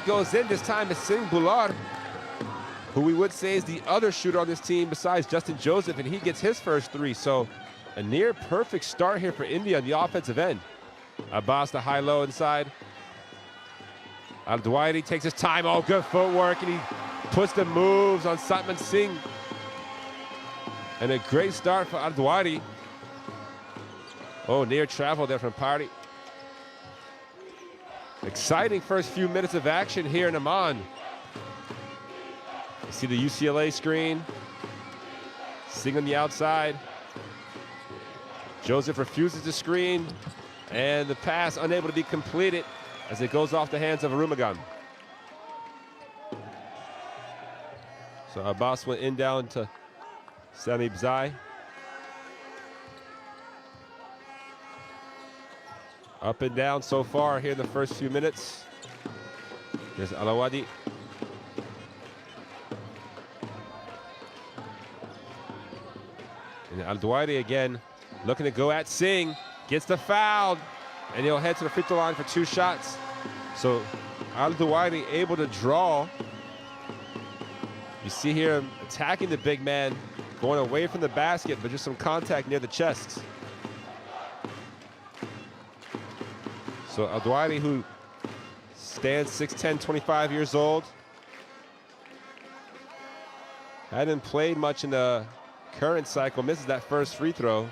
goes in. This time it's Singh Bular, who we would say is the other shooter on this team besides Justin Joseph, and he gets his first three. So a near perfect start here for India on the offensive end. Abbas, the high-low inside. Al-Dwairi takes his time. Oh, good footwork, and he puts the moves on Satman Singh. And a great start for Al-Dwairi. Oh, near travel there from Party. Exciting first few minutes of action here in Amman. You see the UCLA screen. Singh on the outside. Joseph refuses the screen, and the pass unable to be completed as it goes off the hands of Arumagan. So Abbas went in down to Sami Bzai. Up and down so far here in the first few minutes. There's Alawadi. And Al-Dwairi again looking to go at Singh. Gets the foul, and he'll head to the free throw line for 2 shots. So Al-Dwairi able to draw. You see here him attacking the big man, going away from the basket, but just some contact near the chest. So Al-Dwairi, who stands 6'10", 25 years old, hadn't played much in the current cycle, misses that first free throw,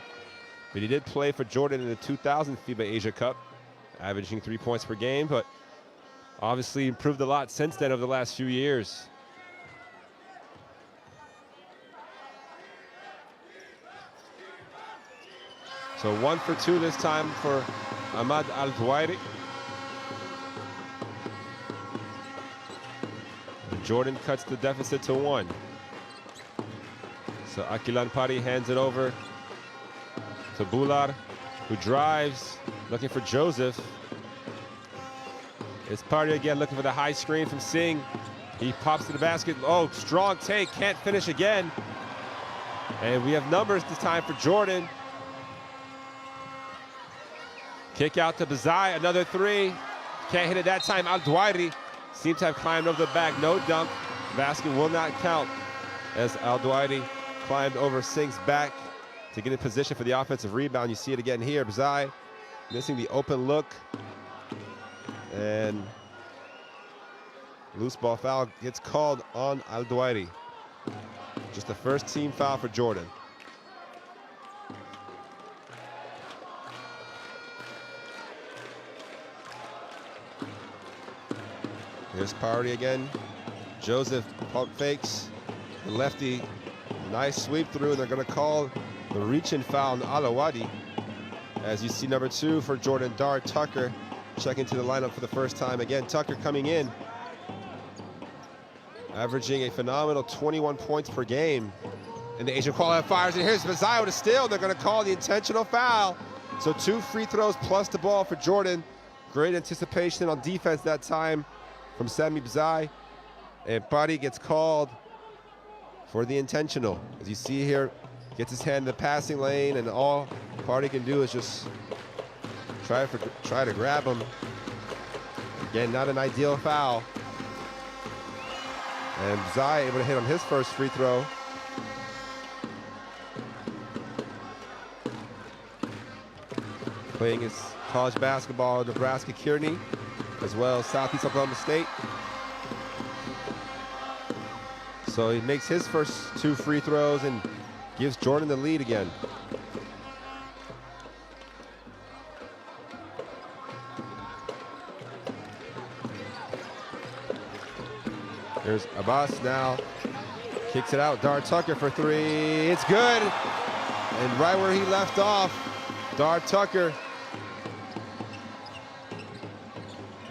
but he did play for Jordan in the 2000 FIBA Asia Cup, averaging 3 points per game, but obviously improved a lot since then over the last few years. So 1 for 2 this time for Ahmad Al-Dwairi. Jordan cuts the deficit to 1. So Akilan Pari hands it over to Bular, who drives, looking for Joseph. It's Pari again looking for the high screen from Singh. He pops to the basket. Oh, strong take, can't finish again. And we have numbers this time for Jordan. Kick out to Bzai, another 3. Can't hit it that time. Al-Dwairi seems to have climbed over the back. No dunk. Basket will not count as Al-Dwairi climbed over Singh's back to get in position for the offensive rebound. You see it again here. Bzai missing the open look. And loose ball foul gets called on Al-Dwairi. Just the first team foul for Jordan. Here's Party again. Joseph pump fakes. The lefty, nice sweep through, and they're going to call the reach-in foul on Alawadi. As you see number 2 for Jordan, Dar Tucker, checking to the lineup for the first time. Again, Tucker coming in, averaging a phenomenal 21 points per game in the Asian Qualifiers. And here's Bzai with a steal. They're going to call the intentional foul. So 2 free throws plus the ball for Jordan. Great anticipation on defense that time from Sami Bzai, and Pari gets called for the intentional. As you see here, gets his hand in the passing lane, and all Pari can do is just try to grab him. Again, not an ideal foul. And Bzai able to hit on his first free throw. Playing his college basketball at Nebraska Kearney, as well as Southeast Oklahoma State. So he makes his first 2 free throws and gives Jordan the lead again. There's Abbas now, kicks it out. Dar Tucker for 3, it's good. And right where he left off, Dar Tucker.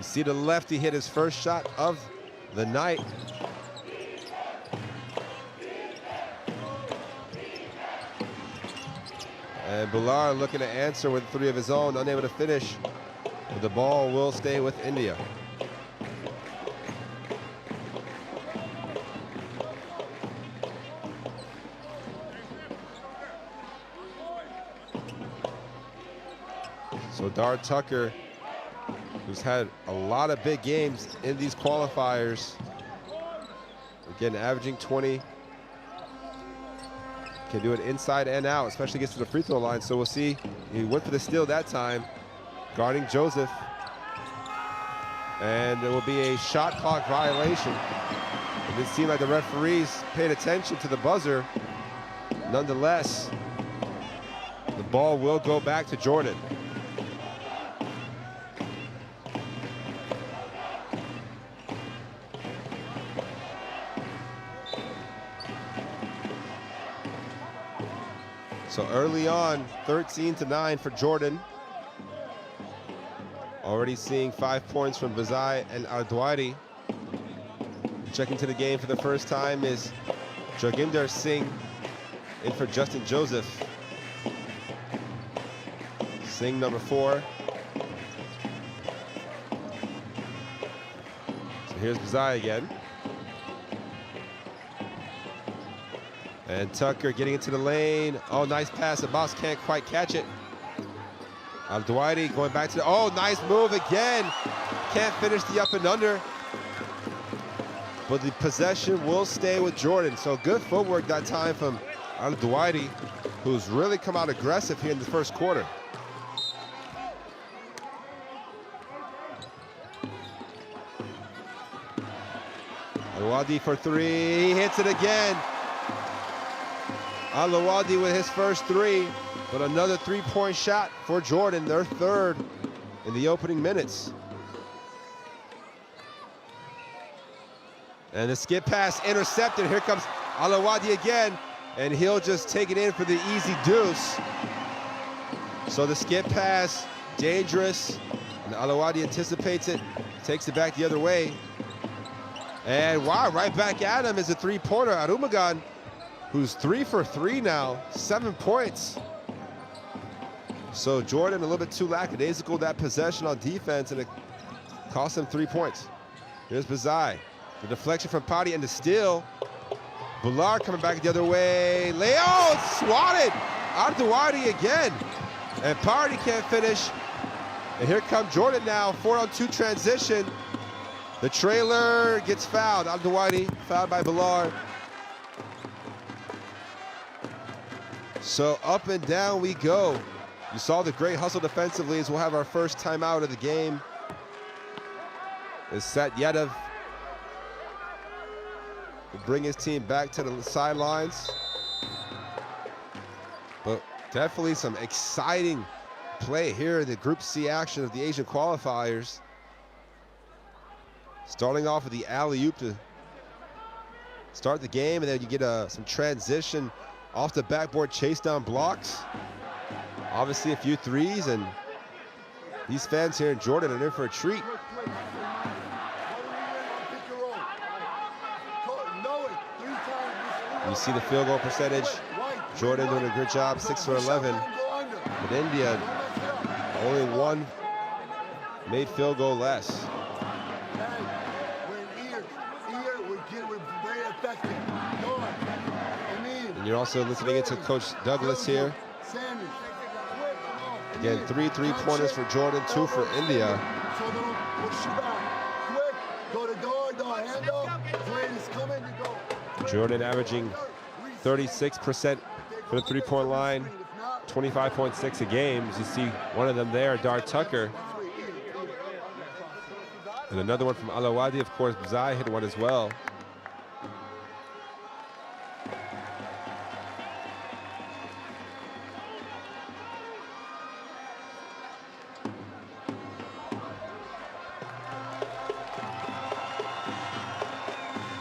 See the lefty hit his first shot of the night. And Bular looking to answer with 3 of his own, unable to finish. But the ball will stay with India. So Dar Tucker who's had a lot of big games in these qualifiers. Again, averaging 20. Can do it inside and out, especially gets to the free throw line. So we'll see. He went for the steal that time, guarding Joseph. And there will be a shot clock violation. It didn't seem like the referees paid attention to the buzzer. Nonetheless, the ball will go back to Jordan. So early on, 13-9 for Jordan. Already seeing 5 points from Bazai and Ardwari. Checking to the game for the first time is Joginder Singh in for Justin Joseph. Singh, number 4. So here's Bazai again. And Tucker getting into the lane. Oh, nice pass. The boss can't quite catch it. Al-Duwaidi going back to the, oh, nice move again. Can't finish the up and under. But the possession will stay with Jordan. So good footwork that time from Al-Duwaidi, who's really come out aggressive here in the first quarter. Al-Duwaidi for 3. He hits it again. Al-Duwaidi with his first 3, but another 3-point shot for Jordan, their 3rd in the opening minutes. And the skip pass intercepted. Here comes Al-Duwaidi again, and he'll just take it in for the easy deuce. So the skip pass, dangerous, and Al-Duwaidi anticipates it, takes it back the other way. And wow, right back at him is a 3-pointer, Arumagan, who's 3 for 3 now, 7 points. So Jordan a little bit too lackadaisical that possession on defense, and it cost him 3 points. Here's Bazai, the deflection from Padi and the steal. Bullard coming back the other way. Leo swatted. Al-Duwaidi again. And Padi can't finish. And here comes Jordan now, 4-on-2 transition. The trailer gets fouled. Al-Duwaidi fouled by Bullard. So up and down we go. You saw the great hustle defensively as we'll have our first timeout of the game. As Satyadov will bring his team back to the sidelines. But definitely some exciting play here in the Group C action of the Asian qualifiers. Starting off with the alley-oop to start the game, and then you get some transition off the backboard chase down blocks. Obviously a few threes, and these fans here in Jordan are in for a treat. You see the field goal percentage. Jordan doing a good job, 6 for 11. But India, only 1 made field goal less. And you're also listening to Coach Douglas here. Again, 3 3-pointers for Jordan, 2 for India. Jordan averaging 36% for the 3-point line, 25.6 a game. As you see one of them there, Dar Tucker. And another one from Al-Duwaidi, of course, Bazai hit one as well.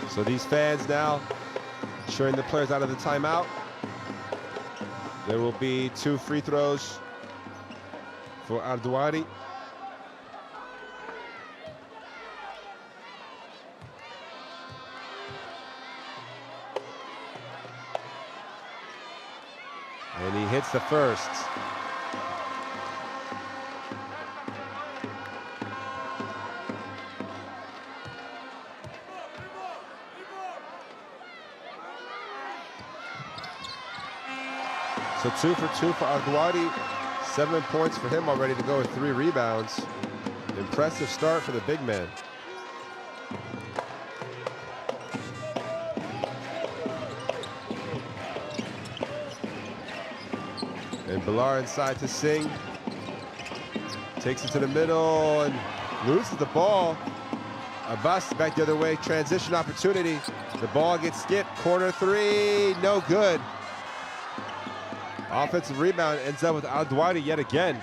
So these fans now ensuring the players out of the timeout. There will be 2 free throws for Al-Duwaidi. And he hits the first. So 2 for 2 for Al-Duwaidi. 7 points for him already to go with 3 rebounds. Impressive start for the big man. And Bilar inside to Singh. Takes it to the middle and loses the ball. Abbas back the other way, transition opportunity. The ball gets skipped, corner three, no good. Offensive rebound ends up with Al-Dawadi yet again.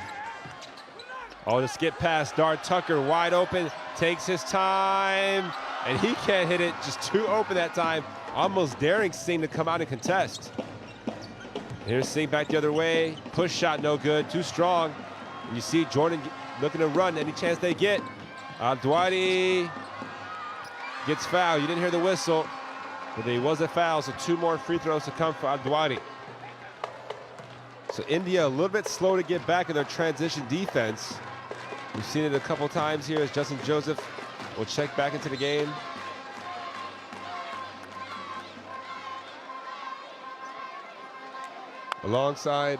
Oh, the skip pass, Dar Tucker wide open, takes his time, and he can't hit it, just too open that time. Almost daring Singh to come out and contest. Here's Singh back the other way, push shot no good, too strong. And you see Jordan looking to run any chance they get. Al-Dawadi gets fouled. You didn't hear the whistle, but there was a foul, so 2 more free throws to come for Al-Dawadi. So India a little bit slow to get back in their transition defense. We've seen it a couple times here as Justin Joseph will check back into the game. Alongside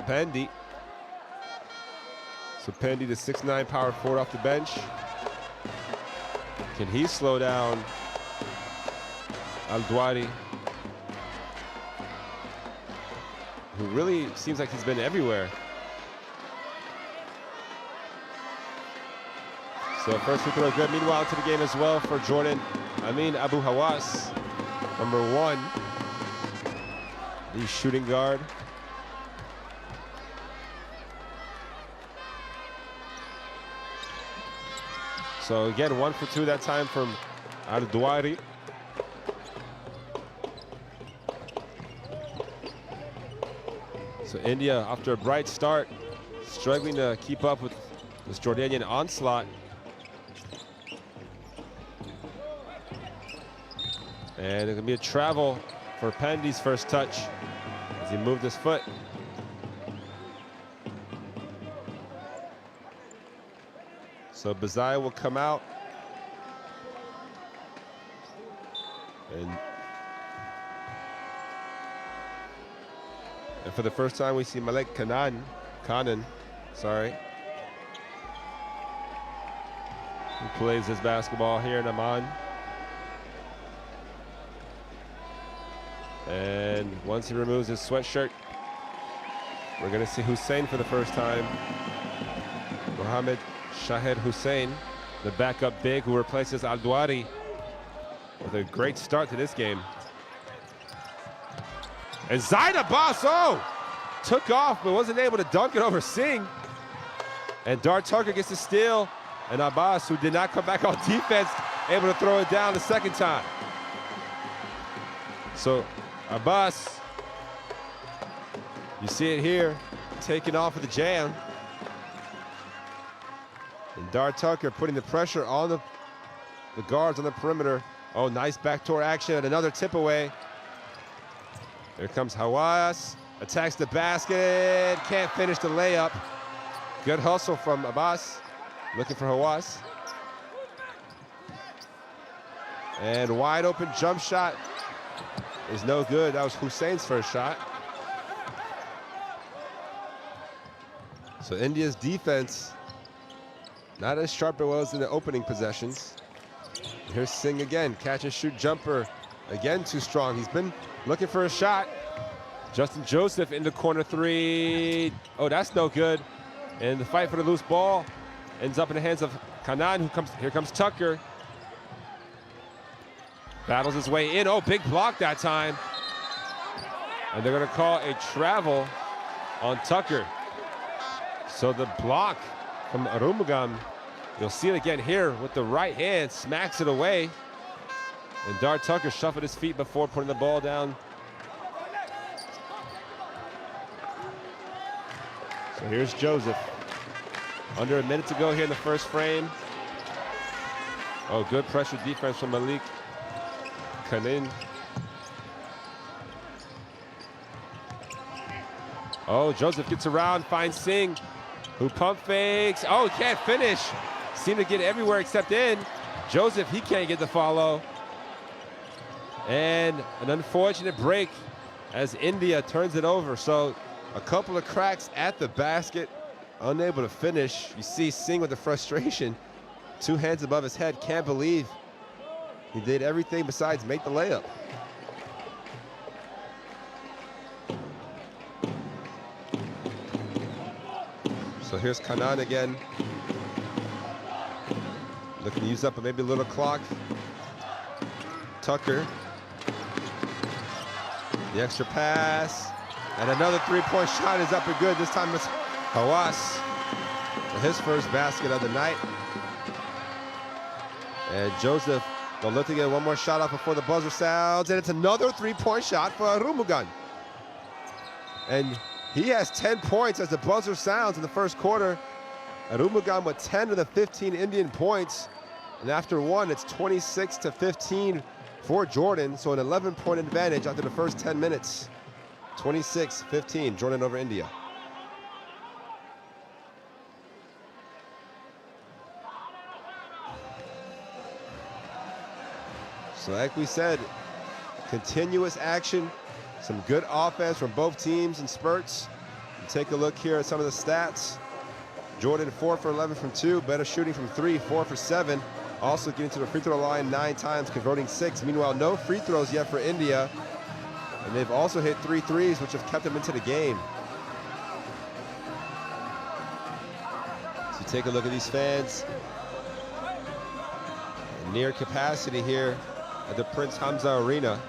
Pandey. So Pandey, the 6'9" power forward off the bench. Can he slow down Al-Dawadi, who really seems like he's been everywhere? So first free throw good. Meanwhile, to the game as well for Jordan. Amin Abu Hawas, number 1. The shooting guard. So again, 1 for 2 that time from Al-Dawadi. So India, after a bright start, struggling to keep up with this Jordanian onslaught. And it's gonna be a travel for Pandey's first touch as he moved his foot. So Bazai will come out. And for the first time, we see Malek Kanan, who plays his basketball here in Amman. And once he removes his sweatshirt, we're gonna see Hussein for the first time. Mohammed Shahed Hussein, the backup big who replaces Al-Dawadi, with a great start to this game. And Zaid Abbas, took off but wasn't able to dunk it over Singh. And Dar Tucker gets the steal, and Abbas, who did not come back on defense, able to throw it down the second time. So Abbas, you see it here, taking off with the jam. And Dar Tucker putting the pressure on the guards on the perimeter. Oh, nice backdoor action and another tip away. Here comes Hawass, attacks the basket, can't finish the layup. Good hustle from Abbas, looking for Hawass. And wide open jump shot is no good. That was Hussein's first shot. So India's defense, not as sharp as it was in the opening possessions. Here's Singh again, catch and shoot jumper. Again, too strong. He's been looking for a shot. Justin Joseph into corner three. Oh, that's no good. And the fight for the loose ball ends up in the hands of Kanan, here comes Tucker. Battles his way in. Oh, big block that time. And they're gonna call a travel on Tucker. So the block from Arumugam, you'll see it again here with the right hand, smacks it away. And Dar Tucker shuffled his feet before putting the ball down. So here's Joseph. Under a minute to go here in the first frame. Oh, good pressure defense from Malik Kanin. Oh, Joseph gets around, finds Singh, who pump fakes. Oh, can't finish. Seemed to get everywhere except in. Joseph, he can't get the follow. And an unfortunate break as India turns it over. So a couple of cracks at the basket unable to finish. You see Singh with the frustration, 2 hands above his head. Can't believe he did everything besides make the layup. So here's Kanan again. Looking to use up maybe a little clock. Tucker. The extra pass. And another 3-point shot is up and good. This time it's Hawass for his first basket of the night. And Joseph will look to get one more shot off before the buzzer sounds. And it's another 3-point shot for Arumugan. And he has 10 points as the buzzer sounds in the first quarter. Arumugan with 10 of the 15 Indian points. And after one, it's 26-15 for Jordan. So an 11-point advantage after the first 10 minutes. 26-15, Jordan over India. So like we said, continuous action, some good offense from both teams in spurts. You take a look here at some of the stats. Jordan 4 for 11 from 2, better shooting from 3, 4 for 7. Also getting to the free throw line 9 times, converting 6. Meanwhile, no free throws yet for India. And they've also hit 3 threes, which have kept them into the game. So take a look at these fans. Near capacity here at the Prince Hamza Arena.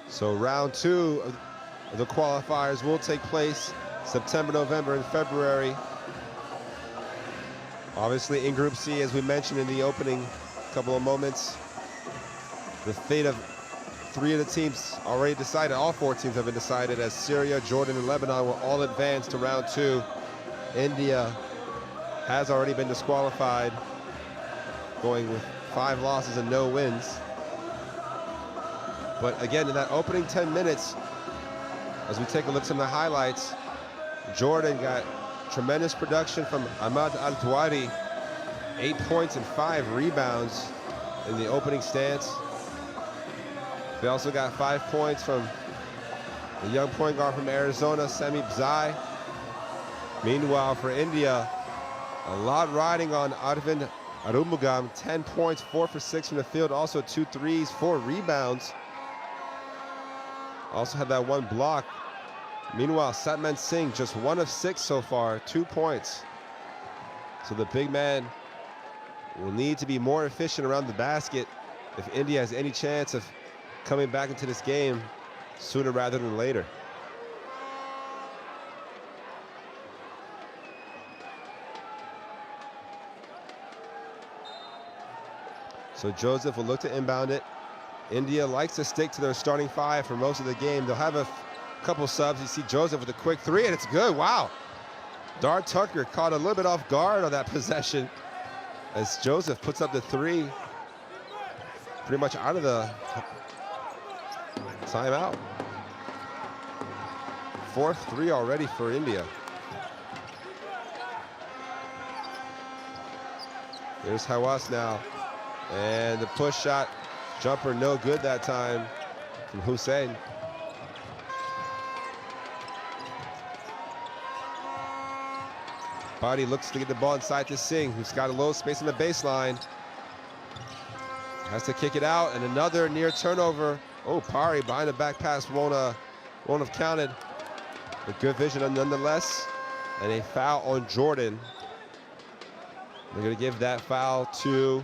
So round 2 of the qualifiers will take place September, November, and February. Obviously in Group C, as we mentioned in the opening couple of moments, the fate of 3 of the teams already decided. All 4 teams have been decided, as Syria, Jordan, and Lebanon will all advance to round 2. India has already been disqualified, going with 5 losses and no wins. But again, in that opening 10 minutes, as we take a look at some of the highlights, Jordan got tremendous production from Ahmad Al-Tawari, 8 points and 5 rebounds in the opening stance. They also got 5 points from the young point guard from Arizona, Sami Bzai. Meanwhile, for India, a lot riding on Arvind Arumugan, 10 points, 4 for 6 from the field, also 2 threes, 4 rebounds. Also had that 1 block. Meanwhile, Satman Singh, just 1 of 6 so far, 2 points. So the big man will need to be more efficient around the basket if India has any chance of coming back into this game sooner rather than later. So Joseph will look to inbound it. India likes to stick to their starting 5 for most of the game. They'll have a couple subs. You see Joseph with a quick 3, and it's good. Wow. Dar Tucker caught a little bit off guard on that possession as Joseph puts up the 3 pretty much out of the timeout. 4th 3 already for India. There's Hawass now. And the push shot, jumper no good that time from Hussein. Body looks to get the ball inside to Singh, who's got a little space in the baseline. Has to kick it out, and another near turnover. Oh, Pari behind the back pass won't have counted. But good vision nonetheless. And a foul on Jordan. They're going to give that foul to...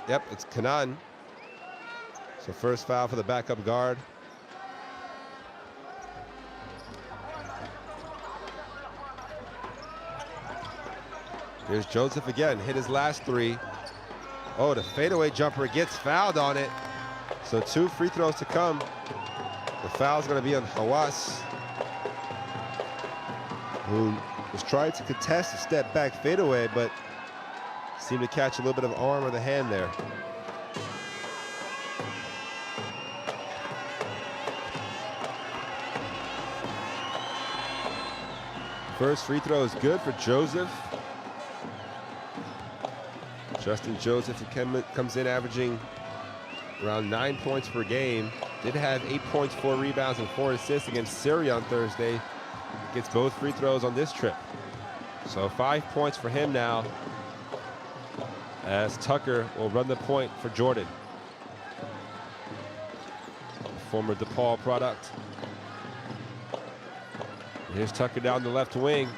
Yep, it's Kanan. So first foul for the backup guard. Here's Joseph again, hit his last 3. Oh, the fadeaway jumper gets fouled on it. So 2 free throws to come. The foul's gonna be on Hawass, who was trying to contest a step back fadeaway, but seemed to catch a little bit of arm or the hand there. First free throw is good for Joseph. Justin Joseph, who comes in averaging around 9 points per game. Did have 8 points, 4 rebounds, and 4 assists against Syria on Thursday. Gets both free throws on this trip. So 5 points for him now, as Tucker will run the point for Jordan. Former DePaul product. Here's Tucker down the left wing.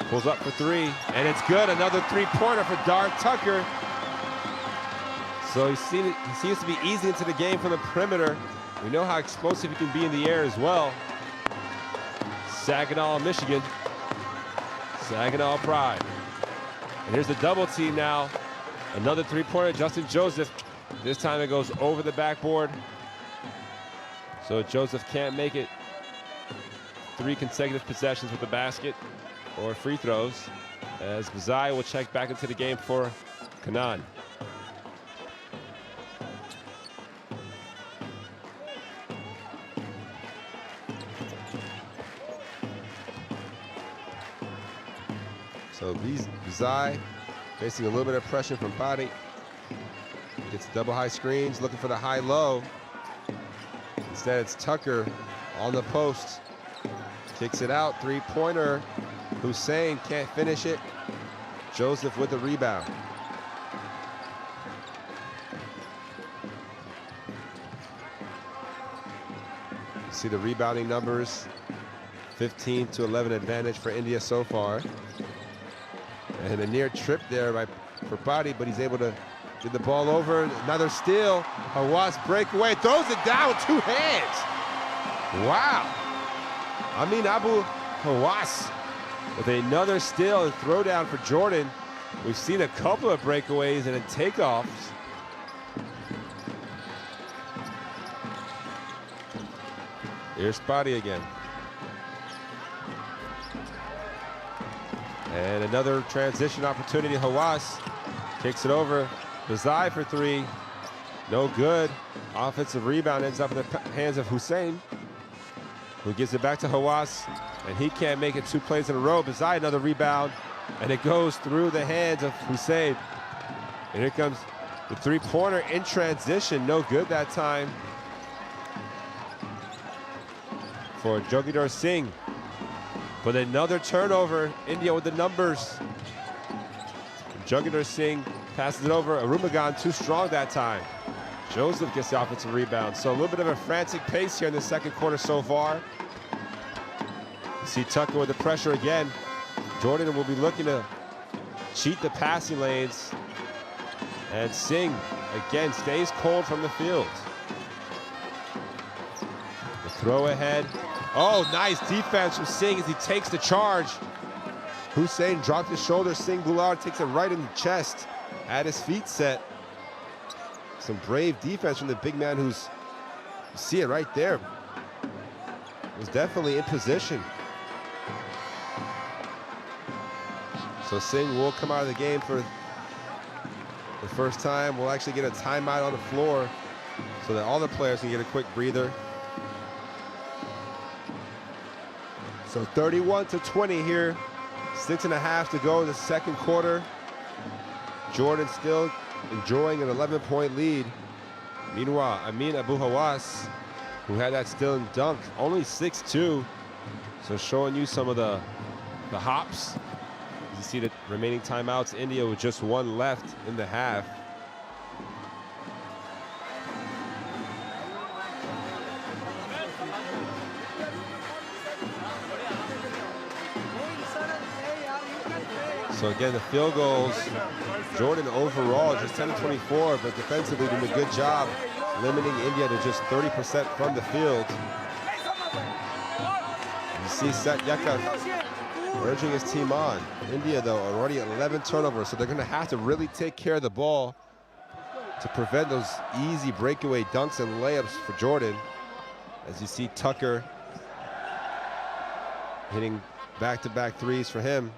Pulls up for 3, and it's good. Another three-pointer for Dart Tucker. So he seems to be easing into the game from the perimeter. We know how explosive he can be in the air as well. Saginaw, Michigan. Saginaw Pride. And here's the double team now. Another three-pointer, Justin Joseph. This time it goes over the backboard. So Joseph can't make it 3 consecutive possessions with the basket or free throws, as Bazai will check back into the game for Kanaan. So Bazai facing a little bit of pressure from Body. Gets double high screens, looking for the high-low. Instead, it's Tucker on the post. Kicks it out, three-pointer. Hussein can't finish it. Joseph with the rebound. See the rebounding numbers. 15-11 advantage for India so far. And a near trip there for Body, but he's able to get the ball over. Another steal. Hawass breakaway, throws it down with 2 hands. Wow. Amin Abu Hawass with another steal and throwdown for Jordan. We've seen a couple of breakaways and then takeoffs. Here's Body again. And another transition opportunity. Hawass kicks it over. Bazai for 3. No good. Offensive rebound ends up in the hands of Hussein, who gives it back to Hawass, and he can't make it 2 plays in a row. Bazai another rebound, and it goes through the hands of Hussein. And here comes the three-pointer in transition. No good that time for Joginder Singh. But another turnover. India with the numbers. Joginder Singh passes it over. Arumagan too strong that time. Joseph gets the offensive rebound. So a little bit of a frantic pace here in the second quarter so far. You see Tucker with the pressure again. Jordan will be looking to cheat the passing lanes. And Singh, again, stays cold from the field. The throw ahead. Oh, nice defense from Singh as he takes the charge. Hussein dropped his shoulder. Singh Bullard takes it right in the chest. At his feet set. Some brave defense from the big man who's, you see it right there, was definitely in position. So Singh will come out of the game for the first time. We'll actually get a timeout on the floor so that all the players can get a quick breather. So 31-20 here. 6.5 to go in the second quarter. Jordan still enjoying an 11-point lead. Meanwhile, Amin Abu Hawass, who had that steal and dunk, only 6'2". So showing you some of the hops. You see the remaining timeouts. India with just 1 left in the half. So again, the field goals, Jordan overall just 10-24, but defensively doing a good job limiting India to just 30% from the field. You see Satyaka urging his team on. India, though, already at 11 turnovers, so they're going to have to really take care of the ball to prevent those easy breakaway dunks and layups for Jordan. As you see Tucker hitting back-to-back threes for him.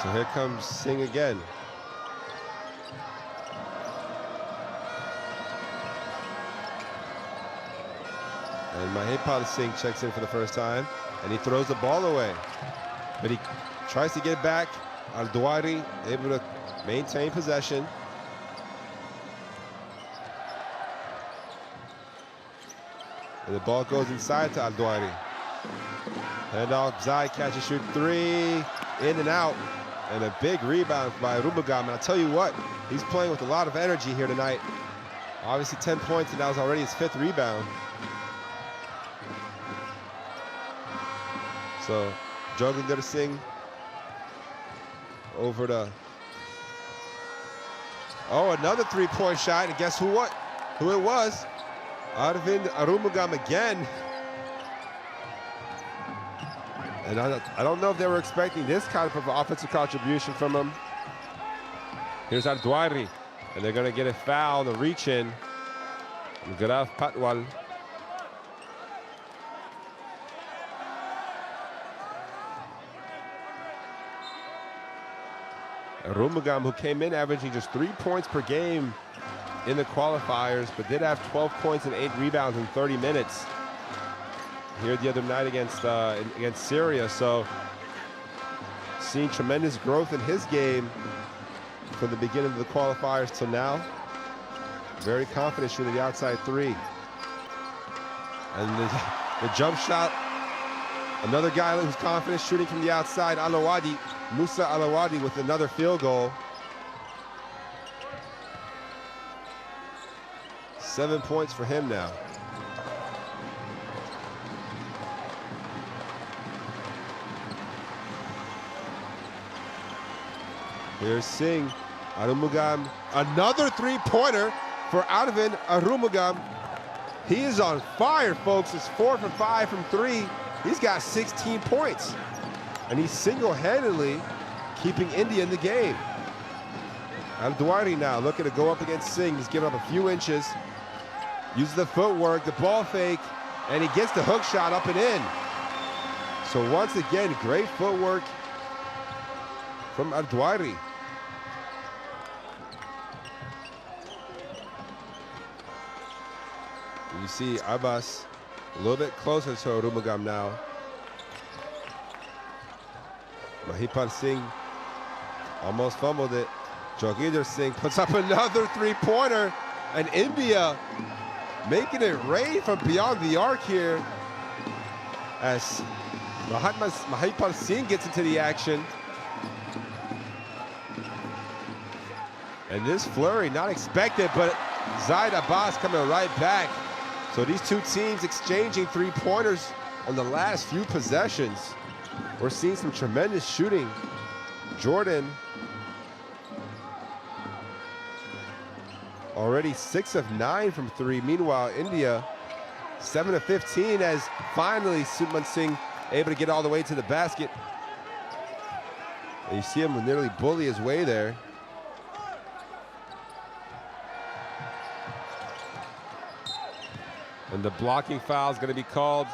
So here comes Singh again. And Mahipal Singh checks in for the first time, and he throws the ball away. But he tries to get back. Al-Dwari able to maintain possession. And the ball goes inside to Al-Dwari. And Zai catches, shoot three, in and out. And a big rebound by Arumugam. And I'll tell you what, he's playing with a lot of energy here tonight. Obviously 10 points, and that was already his 5th rebound. So Joginder Singh over to, oh, another 3-point shot, and guess who it was? Arvind Arumugam again. And I don't know if they were expecting this kind of offensive contribution from him. Here's Al-Dwari, and they're gonna get a foul, the reach in. Graf Patwal. Arumugam, who came in averaging just 3 points per game in the qualifiers, but did have 12 points and 8 rebounds in 30 minutes here the other night against Syria. So seeing tremendous growth in his game from the beginning of the qualifiers till now. Very confident shooting the outside 3. And the jump shot, another guy who's confident shooting from the outside, Alawadi, Musa Alawadi with another field goal. 7 points for him now. Here's Singh, Arumugam, another 3-pointer for Arvind Arumugam. He is on fire, folks. It's 4 for 5 from 3. He's got 16 points. And he's single-handedly keeping India in the game. Al-Dwari now looking to go up against Singh. He's giving up a few inches. Uses the footwork, the ball fake, and he gets the hook shot up and in. So once again, great footwork from Al-Dwari. You see Abbas a little bit closer to Arumugam now. Mahipal Singh almost fumbled it. Joginder Singh puts up another 3-pointer, and India making it rain from beyond the arc here as Mahipal Singh gets into the action. And this flurry, not expected, but Zaid Abbas coming right back. So these two teams exchanging 3-pointers on the last few possessions. We're seeing some tremendous shooting. Jordan already 6 of 9 from 3. Meanwhile, India 7 of 15 as finally Suman Singh able to get all the way to the basket. And you see him nearly bully his way there. And the blocking foul is going to be called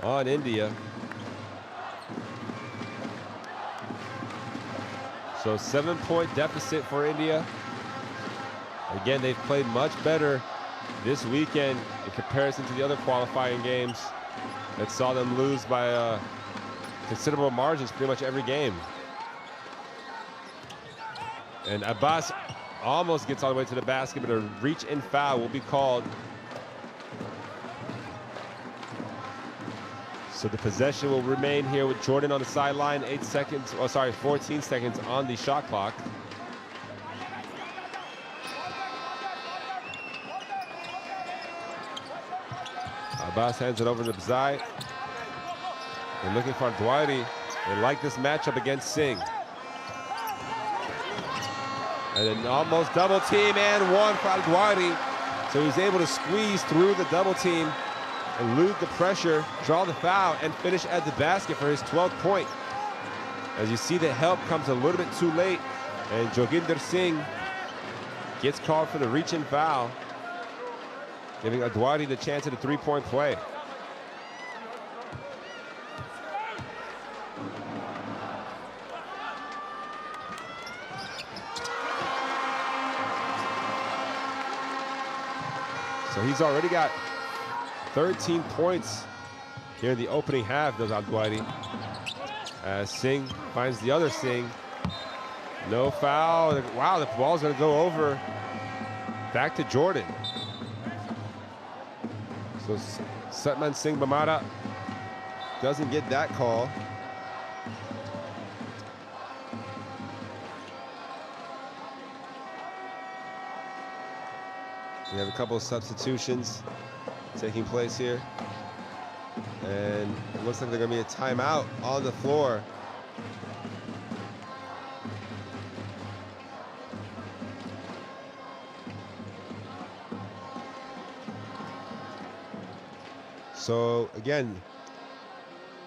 on India. So 7-point deficit for India. Again, they've played much better this weekend in comparison to the other qualifying games that saw them lose by considerable margins pretty much every game. And Abbas almost gets all the way to the basket, but a reach-in foul will be called. So the possession will remain here with Jordan on the sideline. 14 seconds on the shot clock. Abbas hands it over to Bzai. They're looking for Dwari. They like this matchup against Singh. And an almost double team and one for Al-Dwari. So he's able to squeeze through the double team, elude the pressure, draw the foul, and finish at the basket for his 12th point. As you see, the help comes a little bit too late, and Joginder Singh gets called for the reach-in foul, giving Al-Dwari the chance at a 3-point play. So he's already got 13 points here in the opening half, does Adwaidi. As Singh finds the other Singh. No foul. Wow, the ball's gonna go over. Back to Jordan. So Satman Singh Bamara doesn't get that call. We have a couple of substitutions taking place here. And it looks like there's gonna be a timeout on the floor. So again,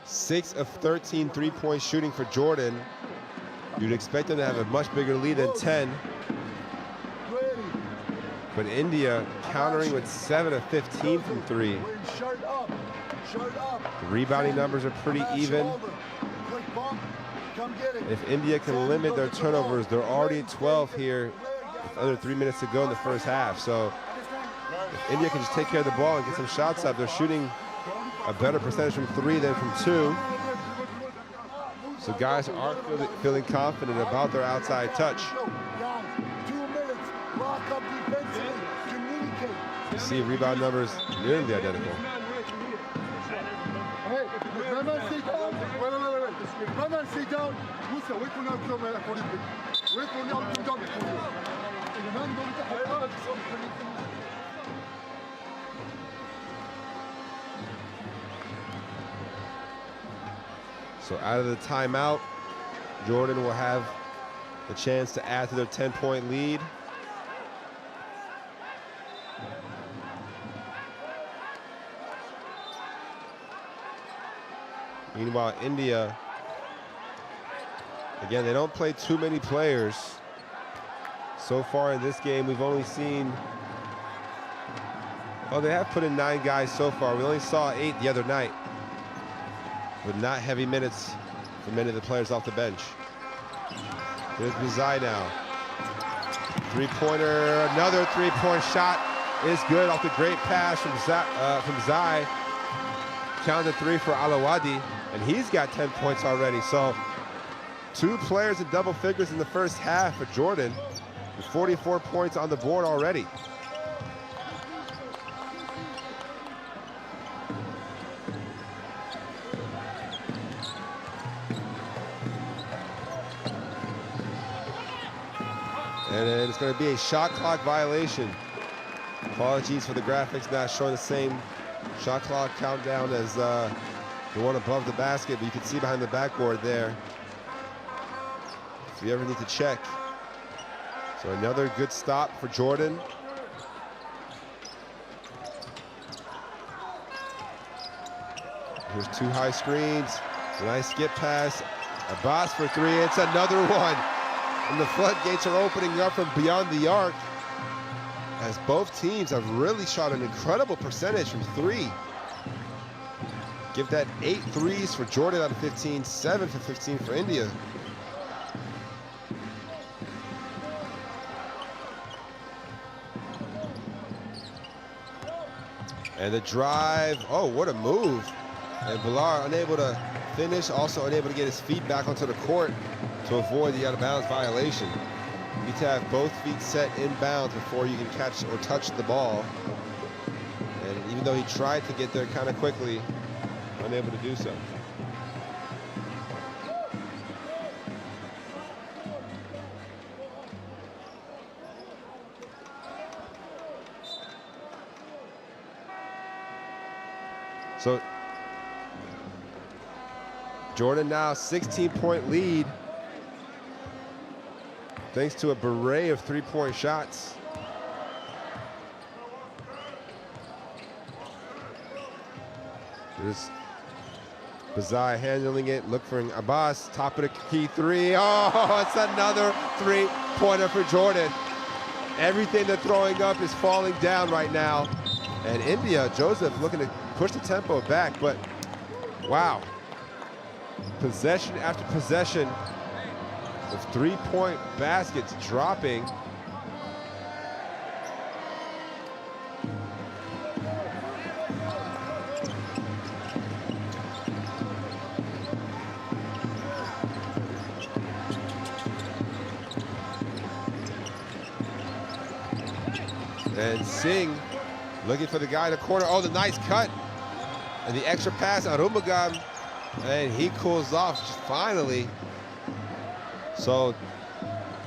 6 of 13 three-point shooting for Jordan. You'd expect them to have a much bigger lead than 10. But India countering with 7 of 15 from 3. The rebounding numbers are pretty even. If India can limit their turnovers, they're already at 12 here with under 3 minutes to go in the first half. So if India can just take care of the ball and get some shots up, they're shooting a better percentage from 3 than from 2. So guys are feeling confident about their outside touch. You see rebound numbers nearly identical. So out of the timeout, Jordan will have the chance to add to their 10-point lead. Meanwhile, India, again, they don't play too many players. So far in this game, we've only seen, oh, they have put in 9 guys so far. We only saw 8 the other night, but not heavy minutes for many of the players off the bench. Here's Bazai now. Three-pointer, another three-point shot is good off the great pass from Zai. Counted 3 for Alawadi, and he's got 10 points already. So 2 players in double figures in the first half for Jordan, with 44 points on the board already. And then it's going to be a shot clock violation. Apologies for the graphics not showing the same shot clock countdown as the one above the basket, but you can see behind the backboard there if you ever need to check. So another good stop for Jordan. Here's 2 high screens, a nice skip pass, Abbas for 3, it's another one. And the floodgates are opening up from beyond the arc, as both teams have really shot an incredible percentage from 3. Give that 8 threes for Jordan out of 15, 7 for 15 for India. And the drive, oh, what a move. And Villar unable to finish, also unable to get his feet back onto the court to avoid the out-of-bounds violation. You need to have both feet set inbounds before you can catch or touch the ball. And even though he tried to get there kind of quickly, unable to do so. So Jordan now 16-point lead, thanks to a beret of 3-point shots. There's Bazai handling it, look for Abbas, top of the key 3. Oh, it's another 3-pointer for Jordan. Everything they're throwing up is falling down right now. And India, Joseph looking to push the tempo back, but wow. Possession after possession of 3-point baskets dropping. And Singh looking for the guy in the corner. Oh, the nice cut. And the extra pass, Arumugam. And he cools off finally. So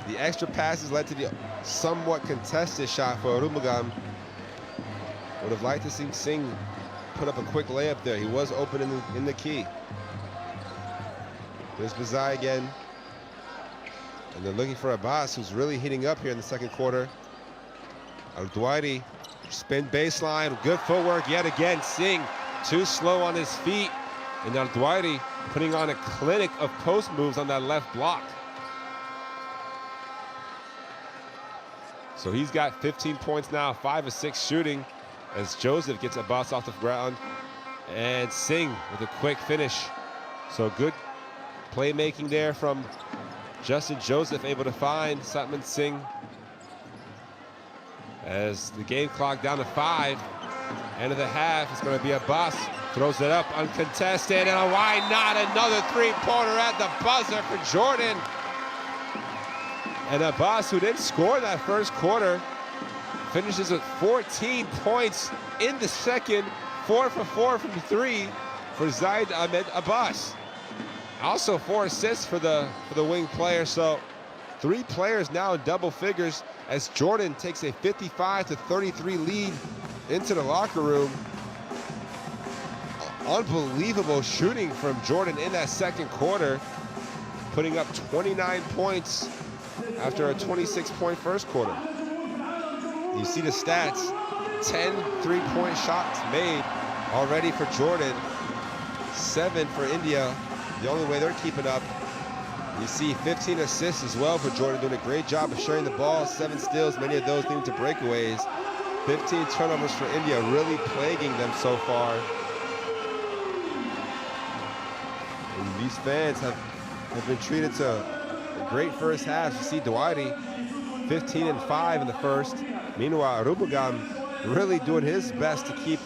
the extra passes led to the somewhat contested shot for Arumugam. Would have liked to see Singh put up a quick layup there. He was open in the key. There's Bazai again. And they're looking for Abbas, who's really heating up here in the second quarter. Al-Duwairi, spin baseline, good footwork yet again. Singh too slow on his feet. And Al-Duwairi putting on a clinic of post moves on that left block. So he's got 15 points now, 5 of 6 shooting, as Joseph gets Abbas off the ground. And Singh with a quick finish. So good playmaking there from Justin Joseph, able to find Satman Singh. As the game clock down to 5, end of the half, it's going to be Abbas. Throws it up uncontested, and why not another three-pointer at the buzzer for Jordan. And Abbas, who didn't score that first quarter, finishes with 14 points in the second, 4 for 4 from 3 for Zaid Ahmed Abbas. Also 4 assists for the wing player. So 3 players now in double figures as Jordan takes a 55-33 lead into the locker room. Unbelievable shooting from Jordan in that second quarter, putting up 29 points after a 26-point first quarter. You see the stats, 10 three-point shots made already for Jordan, 7 for India, the only way they're keeping up. You see 15 assists as well for Jordan, doing a great job of sharing the ball, 7 steals, many of those leading to breakaways. 15 turnovers for India, really plaguing them so far. And these fans have been treated to a great first half. You see Duwairi, 15 and 5 in the first. Meanwhile, Arumugam really doing his best to keep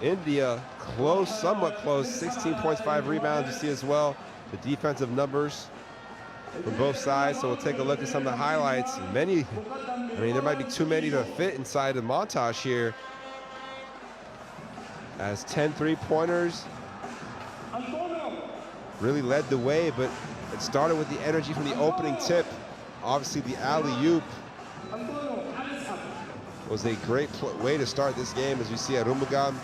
India close, somewhat close. 16 points, 5 rebounds. You see as well the defensive numbers from both sides. So we'll take a look at some of the highlights. Many, I mean, there might be too many to fit inside the montage here. As 10 three-pointers really led the way, but it started with the energy from the opening tip. Obviously, the alley-oop was a great way to start this game, as we see Arumugam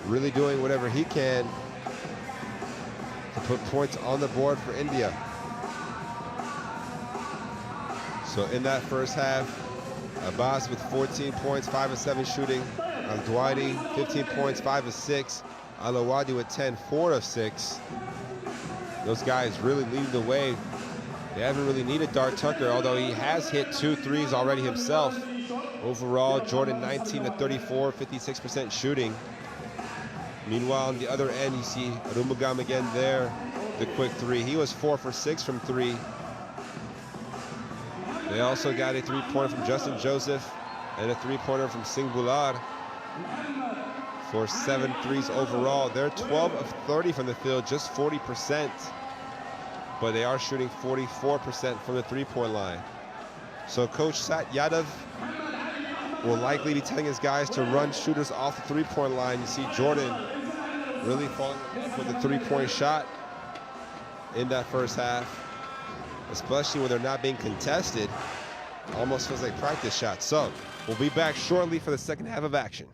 really doing whatever he can to put points on the board for India. So in that first half, Abbas with 14 points, 5 of 7 shooting. Al-Duwairi, 15 points, 5 of 6. Al-Awadi with 10, 4 of 6. Those guys really leading the way. They haven't really needed Dart Tucker, although he has hit 2 threes already himself. Overall, Jordan 19 to 34, 56% shooting. Meanwhile, on the other end, you see Arumugam again there, the quick 3. He was 4 for 6 from 3. They also got a 3-pointer from Justin Joseph and a 3-pointer from Singh Bular for 7 threes overall. They're 12 of 30 from the field, just 40%. But they are shooting 44% from the 3-point line. So Coach Sat Yadav will likely be telling his guys to run shooters off the 3-point line. You see Jordan really falling for the 3-point shot in that first half, especially when they're not being contested. Almost feels like practice shots. So we'll be back shortly for the second half of action.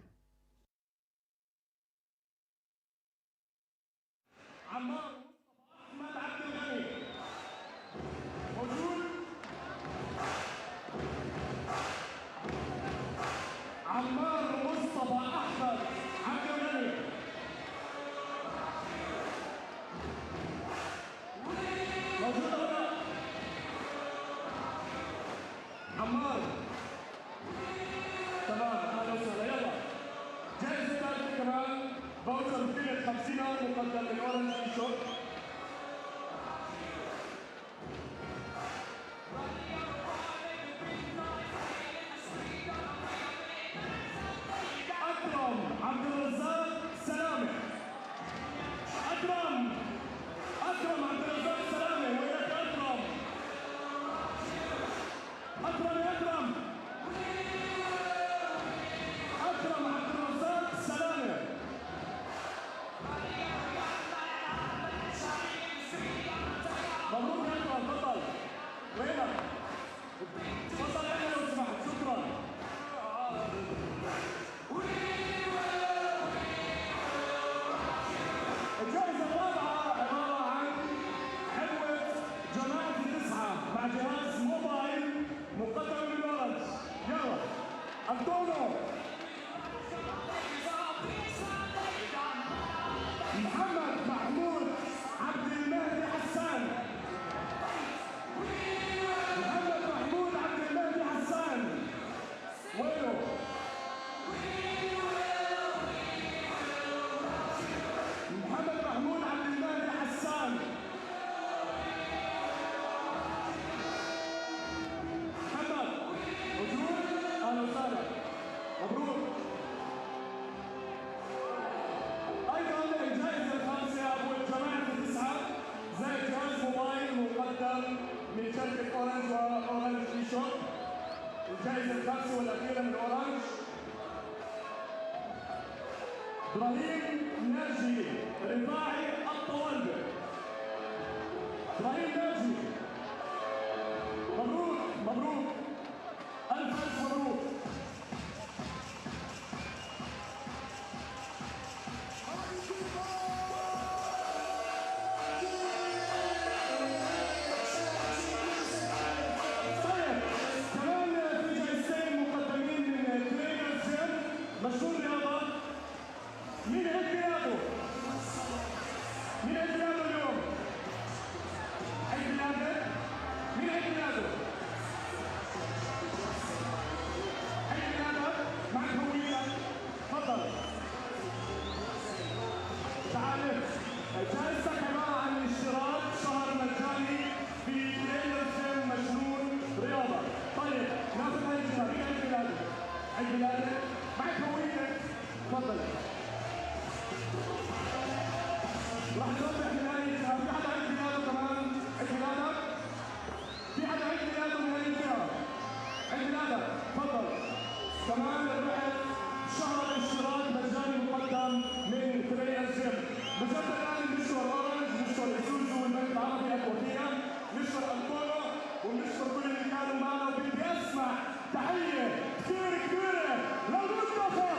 راح نصبح نهائي الفئة. في حدا عيد ميلاده كمان؟ عيد ميلادك؟ في حدا عيد ميلاده نهائي الفئة؟ عيد ميلادك، تفضل. كمان ربحت شهر اشتراك مجاني مقدم من فريق الجيم. بجد الآن بنشكر أورنج، بنشكر إيسوزو والبنك العربي الوكيل، بنشكر الكورة وبنشكر كل اللي كانوا معنا. وبدي أسمع تحية كثير كبيرة للمنتخب الوطني.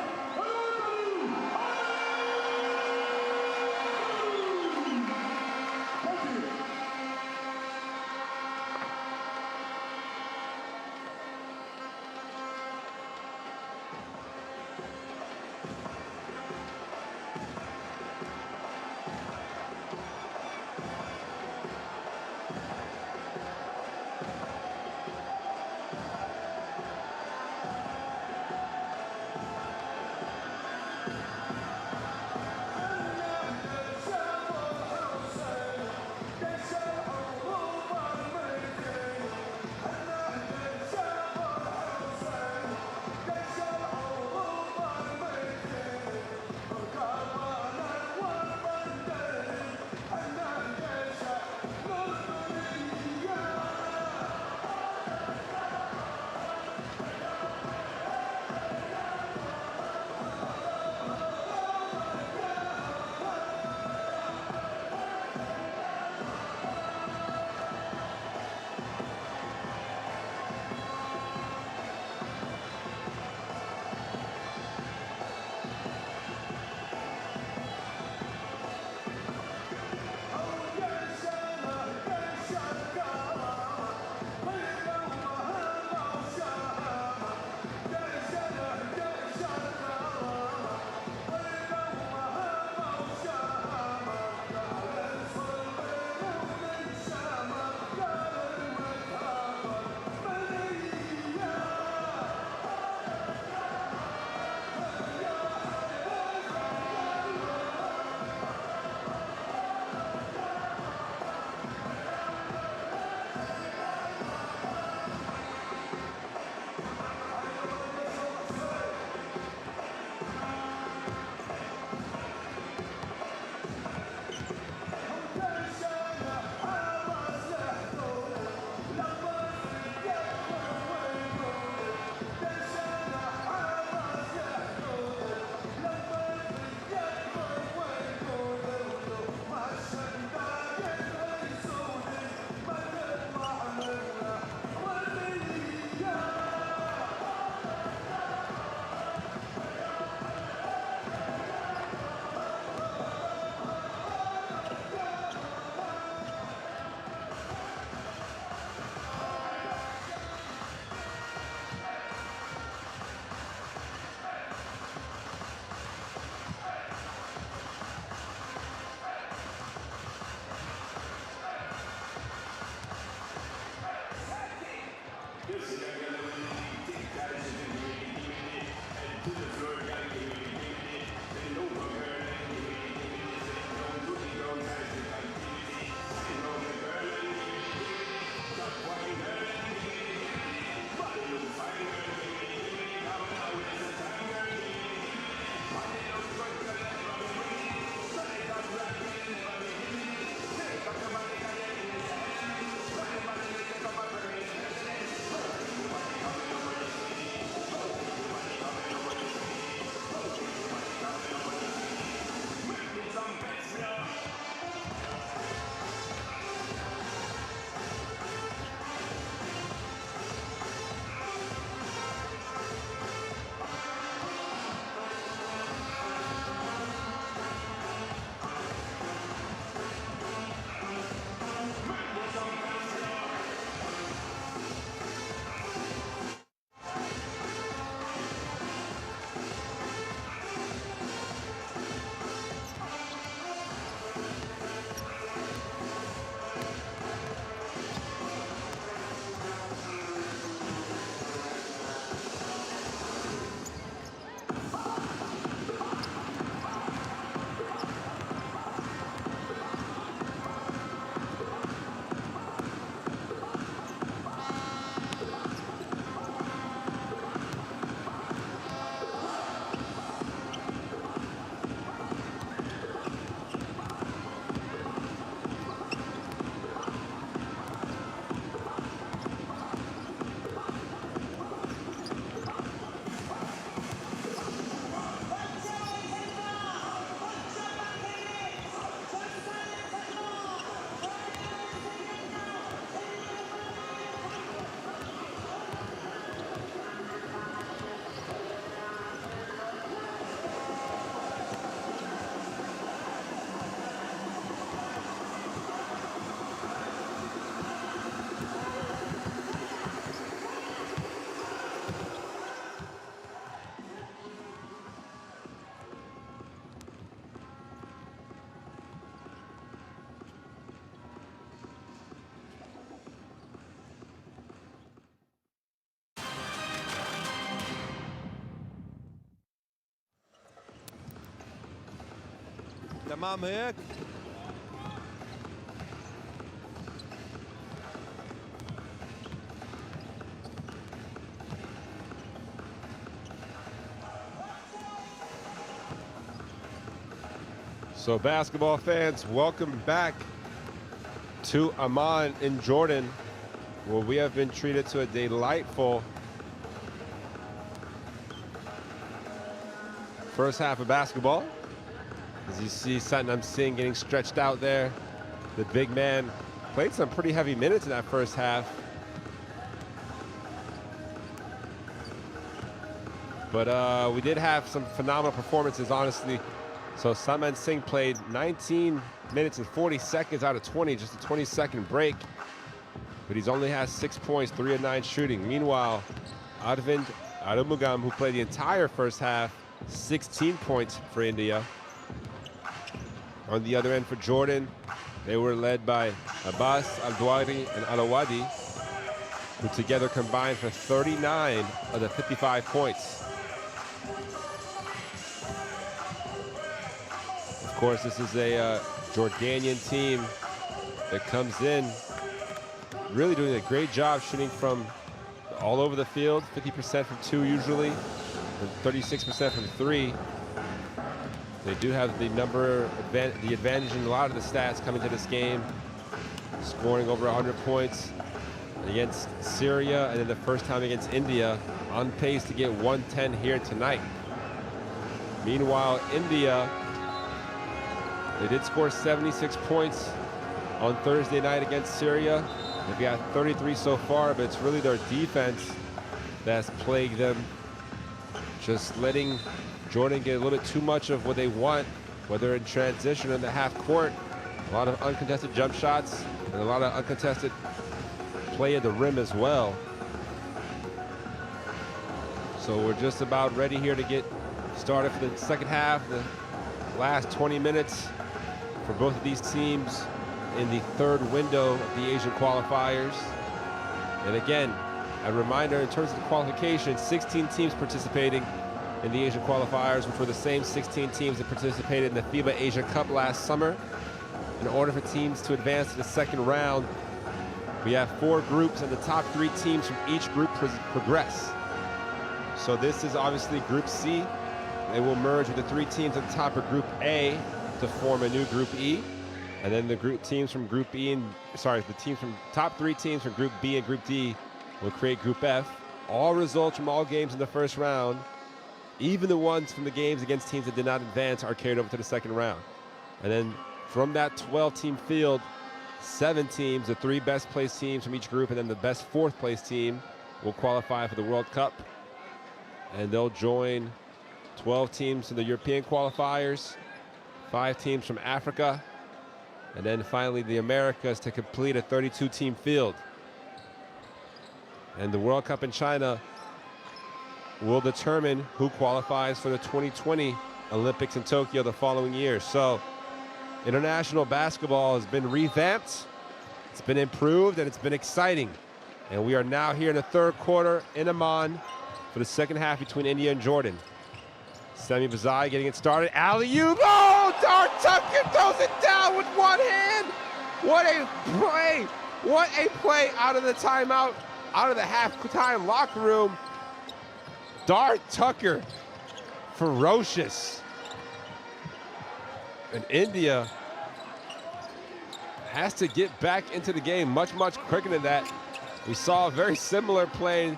تمام هيك. So basketball fans, welcome back to Amman in Jordan, where we have been treated to a delightful first half of basketball. As you see Satnam Singh getting stretched out there. The big man played some pretty heavy minutes in that first half. But we did have some phenomenal performances, honestly. So Satnam Singh played 19 minutes and 40 seconds out of 20, just a 20-second break. But he's only has 6 points, 3 of 9 shooting. Meanwhile, Arvind Arumugam, who played the entire first half, 16 points for India. On the other end for Jordan, they were led by Abbas, Al-Dwari, and Alawadi, who together combined for 39 of the 55 points. Of course, this is a Jordanian team that comes in really doing a great job shooting from all over the field, 50% from 2 usually, and 36% from 3. They do have the advantage in a lot of the stats coming to this game, scoring over 100 points against Syria, and then the first time against India, on pace to get 110 here tonight. Meanwhile, India, they did score 76 points on Thursday night against Syria. They've got 33 so far, but it's really their defense that's plagued them, just letting Jordan get a little bit too much of what they want, whether in transition or in the half court. A lot of uncontested jump shots and a lot of uncontested play at the rim as well. So we're just about ready here to get started for the second half, the last 20 minutes for both of these teams in the third window of the Asian qualifiers. And again, a reminder in terms of the qualification, 16 teams participating in the Asian qualifiers, which were the same 16 teams that participated in the FIBA Asia Cup last summer. In order for teams to advance to the second round, we have 4 groups, and the top 3 teams from each group progress. So this is obviously Group C. They will merge with the 3 teams at the top of Group A to form a new Group E. And then the teams from Group E and, the teams from top 3 teams from Group B and Group D will create Group F. All results from all games in the first round, even the ones from the games against teams that did not advance, are carried over to the second round. And then from that 12-team field, 7 teams, the 3 best placed teams from each group, and then the best 4th place team will qualify for the World Cup. And they'll join 12 teams in the European qualifiers, 5 teams from Africa, and then finally the Americas to complete a 32-team field. And the World Cup in China will determine who qualifies for the 2020 Olympics in Tokyo the following year. So international basketball has been revamped, it's been improved, and it's been exciting. And we are now here in the third quarter in Amman for the second half between India and Jordan. Semi Bazai getting it started. Alley-oop! Oh, Dart Tucker throws it down with one hand. What a play! What a play out of the timeout, out of the halftime locker room. Dart Tucker, ferocious. And India has to get back into the game much, much quicker than that. We saw a very similar play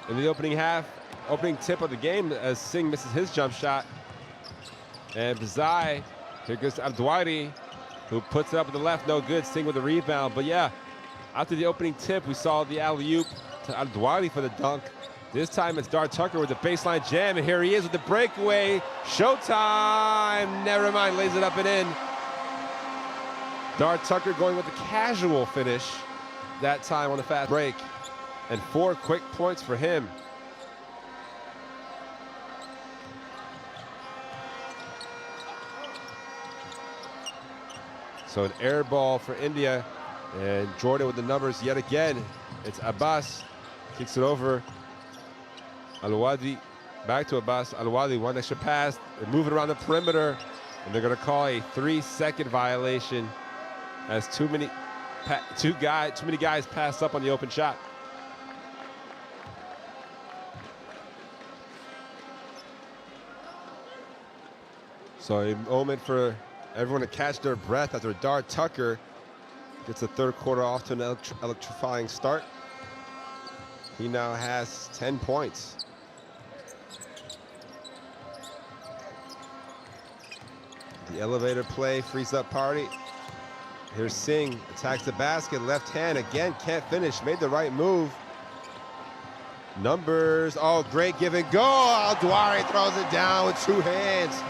in the opening tip of the game as Singh misses his jump shot. And Bazai, here goes Abdwadi, who puts it up with the left, no good. Singh with the rebound. But yeah, after the opening tip, we saw the alley-oop to Abdwadi for the dunk. This time it's Dart Tucker with the baseline jam, and here he is with the breakaway. Showtime! Never mind, lays it up and in. Dart Tucker going with the casual finish that time on the fast break. And 4 quick points for him. So an air ball for India, and Jordan with the numbers yet again. It's Abbas, kicks it over. Alawadi, back to Abbas. Alawadi, one extra pass. They're moving around the perimeter. And they're going to call a 3-second violation as too many guys passed up on the open shot. So a moment for everyone to catch their breath after Dar Tucker gets the third quarter off to an electrifying start. He now has 10 points. The elevator play frees up Party. Here's Singh, attacks the basket, left hand, again, can't finish, made the right move. Numbers, oh, great give and go. Al-Dwari throws it down with 2 hands.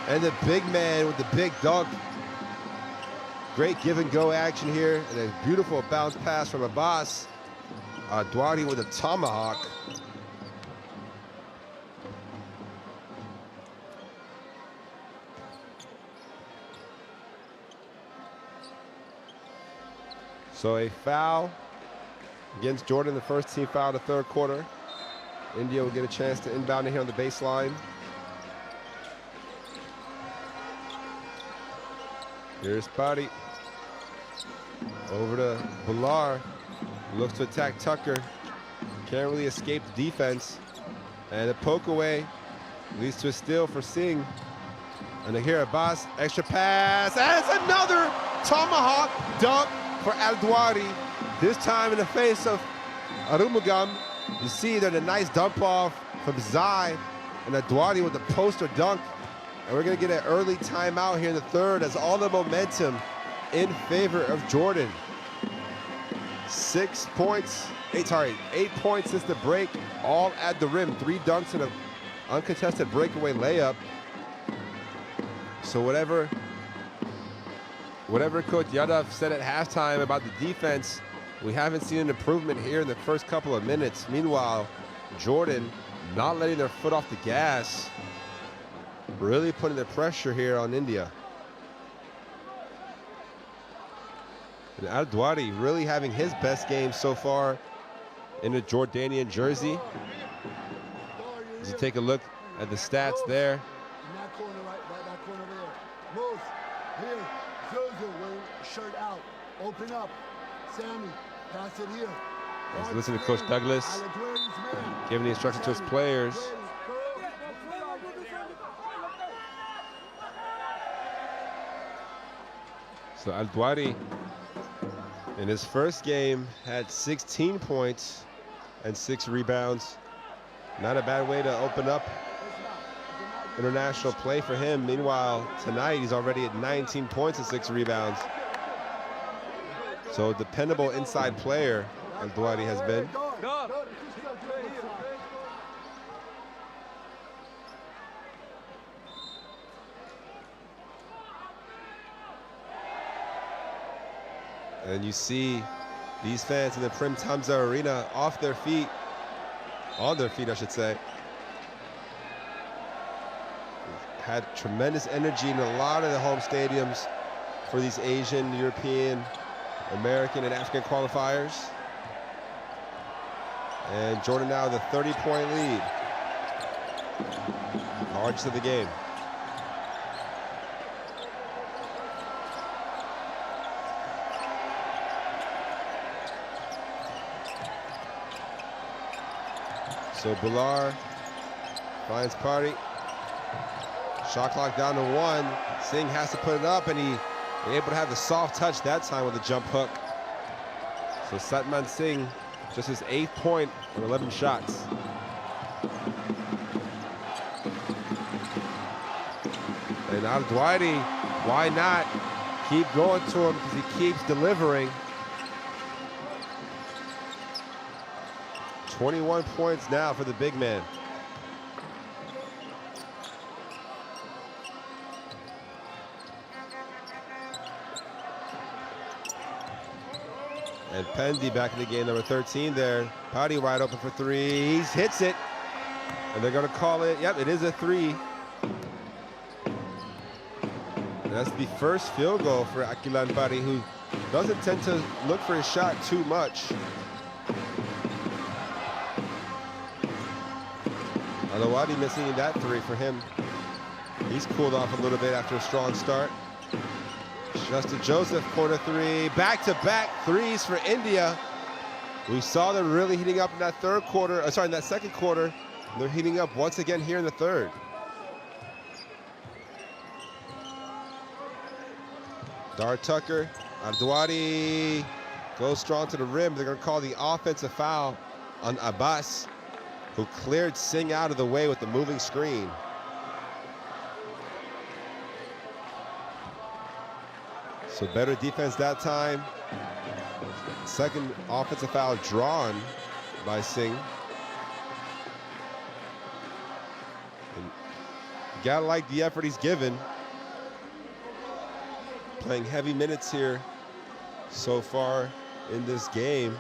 And the big man with the big dunk. Great give and go action here, and a beautiful bounce pass from Abbas. Al-Dwari with a tomahawk. So a foul against Jordan, the first team foul of the third quarter. India will get a chance to inbound in here on the baseline. Here's Padi. Over to Bilal. Looks to attack Tucker. Can't really escape the defense. And a poke away leads to a steal for Singh. And here Abbas, extra pass. And it's another tomahawk dunk for Al-Dwari. This time in the face of Arumugam. You see there's a nice dump off from Zai. And Al-Dwari with the poster dunk. And we're going to get an early timeout here in the third as all the momentum in favor of Jordan. 8 points since the break, all at the rim. 3 dunks and an uncontested breakaway layup. So whatever Coach Yadav said at halftime about the defense, we haven't seen an improvement here in the first couple of minutes. Meanwhile, Jordan not letting their foot off the gas. Really putting the pressure here on India. And Al-Dwari really having his best game so far in a Jordanian jersey. As you take a look at the stats there. In that corner, right that corner over there. Move. Here. Zozo, wearing shirt out. Open up. Sammy, pass it here. Let's listen to Coach Douglas giving the instruction to his players. So Al-Dwari in his first game had 16 points and 6 rebounds. Not a bad way to open up international play for him. Meanwhile, tonight he's already at 19 points and 6 rebounds. So dependable inside player Al-Dwari has been. And you see these fans in the Prim Tamza Arena on their feet, I should say. Had tremendous energy in a lot of the home stadiums for these Asian, European, American, and African qualifiers. And Jordan now with a 30-point lead. Largest of the game. So Bilal finds Party. Shot clock down to 1. Singh has to put it up, and he able to have the soft touch that time with a jump hook. So Satman Singh, just his 8th point on 11 shots. And Al-Dwari, why not keep going to him because he keeps delivering. 21 points now for the big man. And Pendy back in the game, number 13 there. Padi wide open for 3. He hits it. And they're going to call it. Yep, it is a 3. And that's the first field goal for Akilan Padi, who doesn't tend to look for his shot too much. Alawadi missing that 3 for him. He's cooled off a little bit after a strong start. Justin Joseph, corner three. Back-to-back threes for India. We saw them really heating up in that in that second quarter. They're heating up once again here in the third. Dar Tucker, Adwadi goes strong to the rim. They're going to call the offensive foul on Abbas, who cleared Singh out of the way with the moving screen. So better defense that time. Second offensive foul drawn by Singh. And you gotta like the effort he's given. Playing heavy minutes here so far in this game.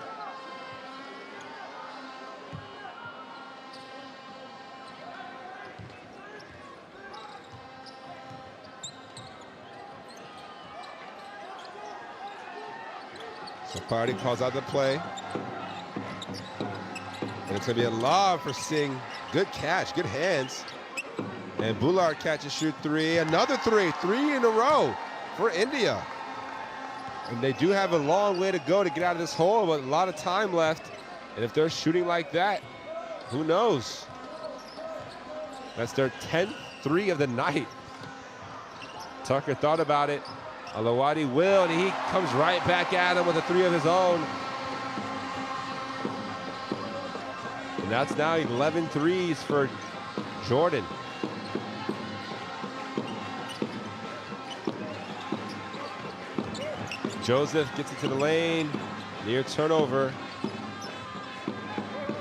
So Party calls out the play. And it's gonna be a lob for Singh. Good catch, good hands. And Bullard catches, shoot three. Another three in a row for India. And they do have a long way to go to get out of this hole, but a lot of time left. And if they're shooting like that, who knows? That's their 10th three of the night. Tucker thought about it. Alawadi will, and he comes right back at him with a three of his own. And that's now 11 threes for Jordan. Joseph gets into the lane, near turnover.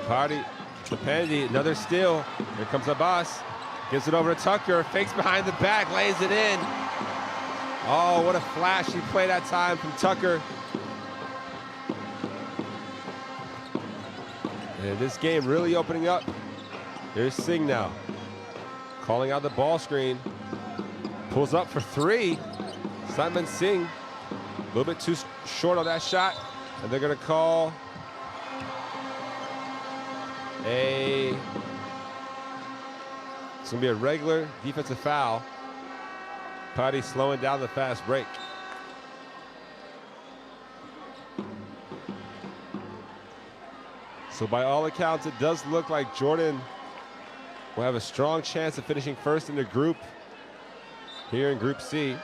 Party to Pendy, another steal. Here comes Abbas, gives it over to Tucker, fakes behind the back, lays it in. Oh, what a flashy play that time from Tucker. And this game really opening up. Here's Singh now, calling out the ball screen. Pulls up for three. Simon Singh, a little bit too short on that shot. And they're gonna call it's gonna be a regular defensive foul. Party slowing down the fast break. So by all accounts, it does look like Jordan will have a strong chance of finishing first in the group here in Group C.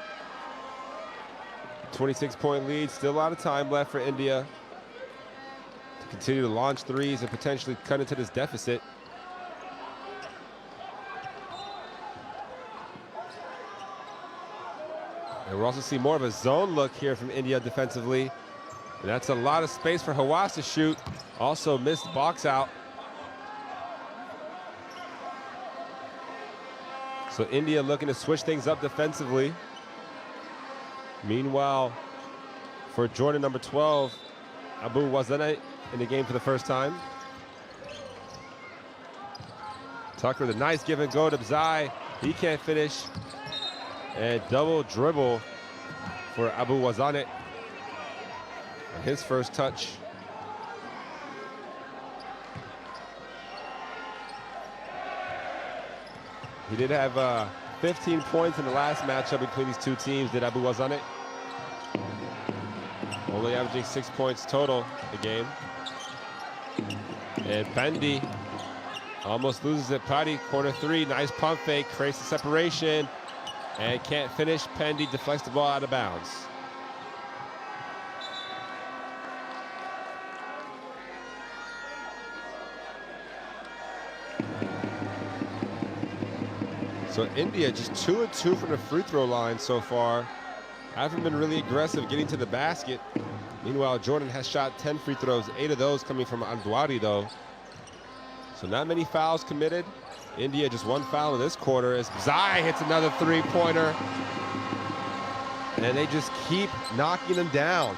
26-point lead, still a lot of time left for India to continue to launch threes and potentially cut into this deficit. And we'll also see more of a zone look here from India defensively. And that's a lot of space for Hawass to shoot. Also missed box out. So India looking to switch things up defensively. Meanwhile, for Jordan number 12, Abu Wazana in the game for the first time. Tucker, the nice give and go to Bzai. He can't finish. And double dribble for Abu Wazane. His first touch. He did have 15 points in the last matchup between these two teams, did Abu Wazane. Only averaging 6 points total a game. And Pendi almost loses it. Padi, corner three, nice pump fake, creates the separation. And can't finish. Pendi deflects the ball out of bounds. So India just 2 of 2 from the free throw line so far. Haven't been really aggressive getting to the basket. Meanwhile, Jordan has shot 10 free throws, 8 of those coming from Andwari though. So not many fouls committed. India just 1 foul in this quarter as Bzai hits another three-pointer. And they just keep knocking them down.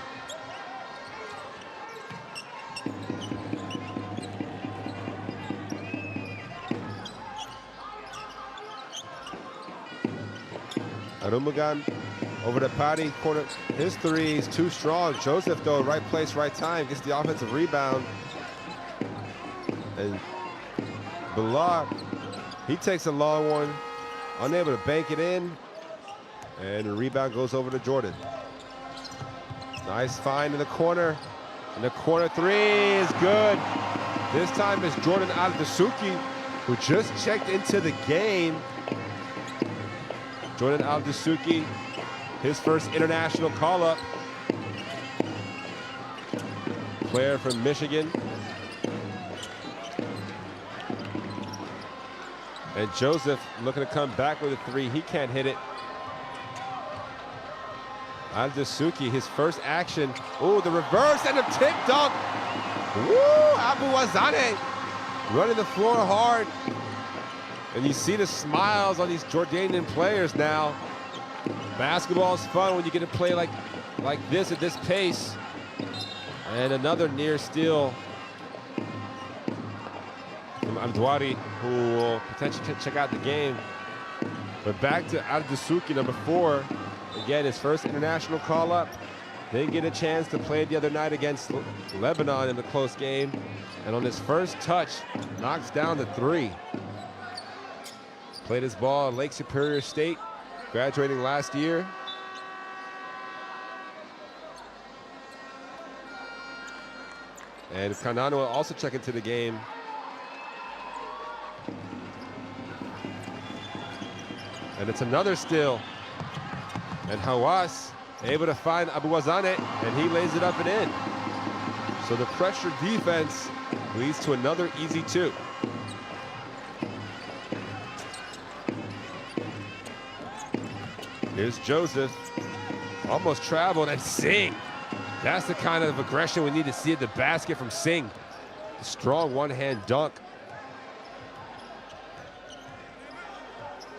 Arumugan over to Padi, corner. His three is too strong. Joseph though, right place, right time, gets the offensive rebound. And Bilal, he takes a long one. unable to bank it in. And the rebound goes over to Jordan. Nice find in the corner. And the corner three is good. This time it's Jordan Aldasuki, who just checked into the game. Jordan Aldasuki, his first international call-up. Player from Michigan. And Joseph looking to come back with a three. He can't hit it. Aldasuki, his first action. Oh, the reverse and the tip dunk. Woo! Abu Wazane running the floor hard. And you see the smiles on these Jordanian players now. Basketball is fun when you get to play like this at this pace. And another near steal from Amdwari, who will potentially check out the game. But back to Aldasuki, number 4. Again, his first international call-up. Didn't get a chance to play the other night against Lebanon in the close game. And on his first touch, knocks down the 3. Played his ball at Lake Superior State, graduating last year. And Kanano will also check into the game. And it's another steal. And Hawass able to find Abu Wazane, and he lays it up and in. So the pressure defense leads to another easy 2. Here's Joseph, almost traveled, and Singh. That's the kind of aggression we need to see at the basket from Singh. A strong one-hand dunk.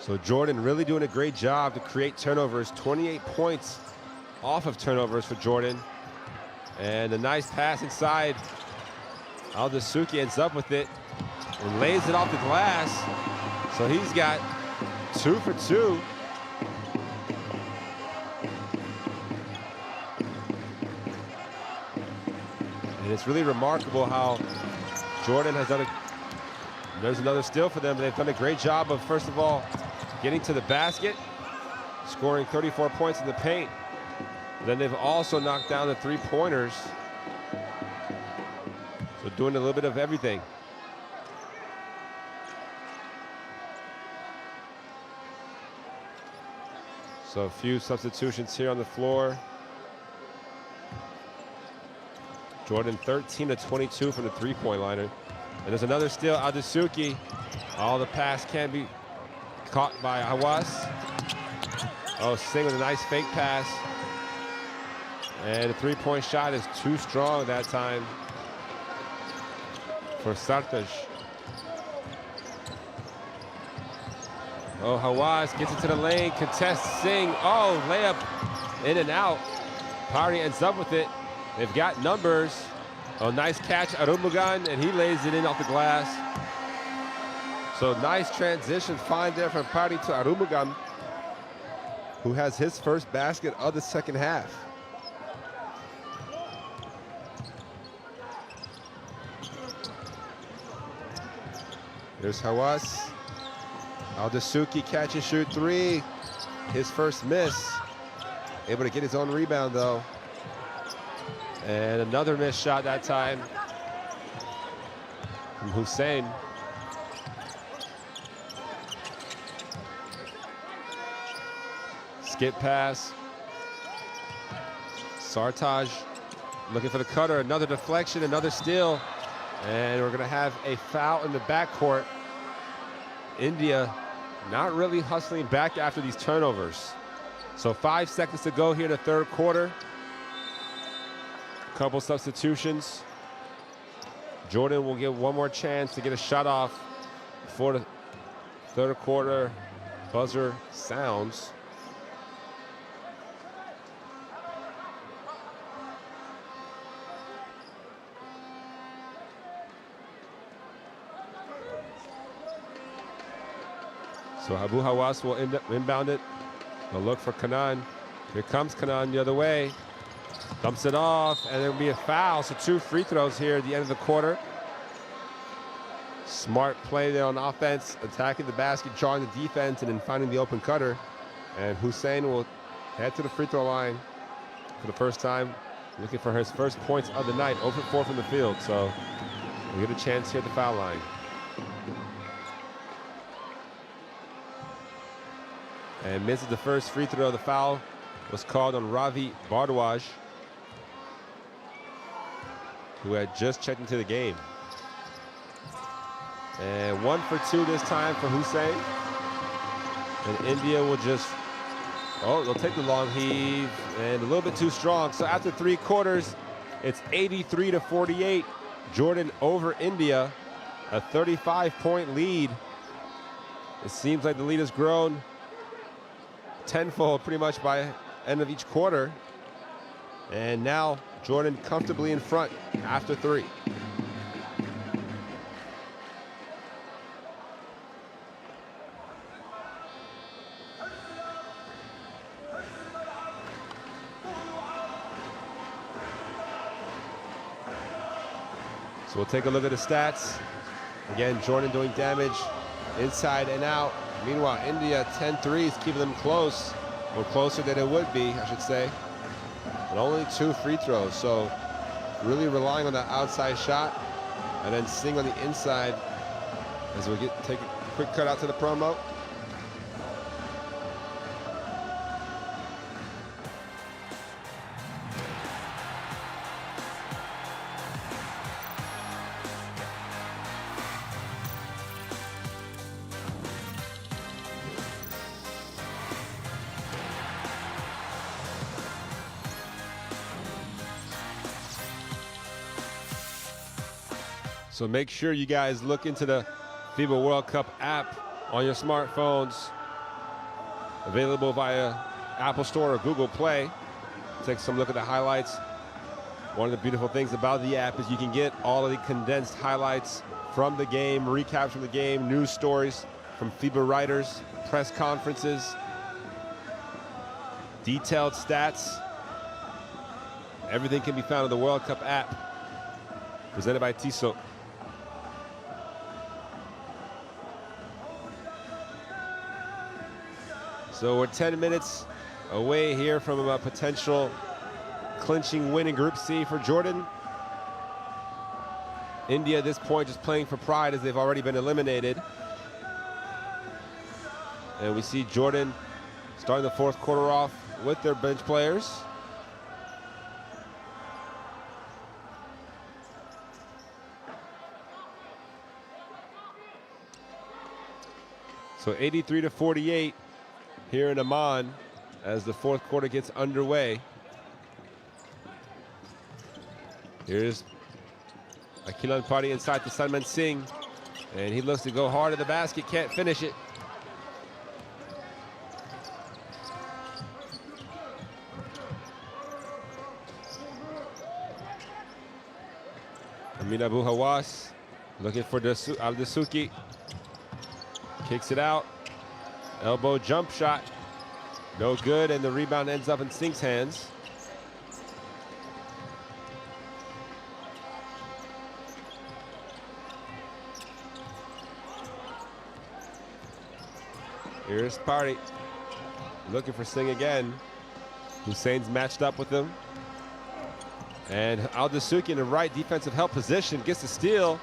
So Jordan really doing a great job to create turnovers. 28 points off of turnovers for Jordan. And a nice pass inside. Aldasuki ends up with it and lays it off the glass. So he's got 2 for 2. And it's really remarkable how Jordan has done there's another steal for them. They've done a great job of, first of all, getting to the basket, scoring 34 points in the paint. Then they've also knocked down the 3-pointers. So doing a little bit of everything. So a few substitutions here on the floor. Jordan 13 of 22 from the 3-point liner. And there's another steal, Aldasuki. The pass can be caught by Hawass. Oh, Singh with a nice fake pass. And the 3-point shot is too strong that time for Sartaj. Oh, Hawass gets into the lane, contests Singh. Oh, layup in and out. Party ends up with it. They've got numbers. Oh, nice catch, Arumugan, and he lays it in off the glass. So nice transition find there from Party to Arumugan, who has his first basket of the second half. There's Hawass. Aldasuki catch and shoot 3. His first miss. Able to get his own rebound though. And another missed shot that time from Hussein. Skip pass. Sartaj looking for the cutter. Another deflection, another steal. And we're going to have a foul in the backcourt. India not really hustling back after these turnovers. So 5 seconds to go here in the third quarter. Couple substitutions. Jordan will get one more chance to get a shot off before the third quarter buzzer sounds. So Abu Hawass will inbound it. They'll look for Kanan. Here comes Kanan the other way. Dumps it off, and there'll be a foul. So 2 free throws here at the end of the quarter. Smart play there on offense, attacking the basket, drawing the defense, and then finding the open cutter. And Hussein will head to the free throw line for the first time, looking for his first points of the night, 0 for 4 from the field. So we get a chance here at the foul line. And misses the first free throw. The foul was called on Ravi Bardwaj, who had just checked into the game. And 1 for 2 this time for Hussein. And India will just, they'll take the long heave, and a little bit too strong. So after 3 quarters, it's 83-48. Jordan over India, a 35-point lead. It seems like the lead has grown tenfold pretty much by end of each quarter. And now Jordan comfortably in front after 3. So we'll take a look at the stats. Again, Jordan doing damage inside and out. Meanwhile, India 10 threes, keeping them close, or closer than it would be, I should say. And only 2 free throws, so really relying on the outside shot, and then Singh on the inside as we take a quick cut out to the promo. So make sure you guys look into the FIBA World Cup app on your smartphones. Available via Apple Store or Google Play. Take some look at the highlights. One of the beautiful things about the app is you can get all of the condensed highlights from the game, recaps from the game, news stories from FIBA writers, press conferences, detailed stats. Everything can be found in the World Cup app, presented by Tissot. So we're 10 minutes away here from a potential clinching win in Group C for Jordan. India at this point just playing for pride as they've already been eliminated. And we see Jordan starting the 4th quarter off with their bench players. So 83-48 here in Amman as the 4th quarter gets underway. Here's Akilan Padi inside to Salman Singh, and he looks to go hard at the basket, can't finish it. Amin Abu Hawas looking for Al-Dasuki. Kicks it out. Elbow jump shot. No good, and the rebound ends up in Singh's hands. Here's Party. Looking for Singh again. Hussein's matched up with him. And Al-Dasuki in the right defensive help position gets the steal.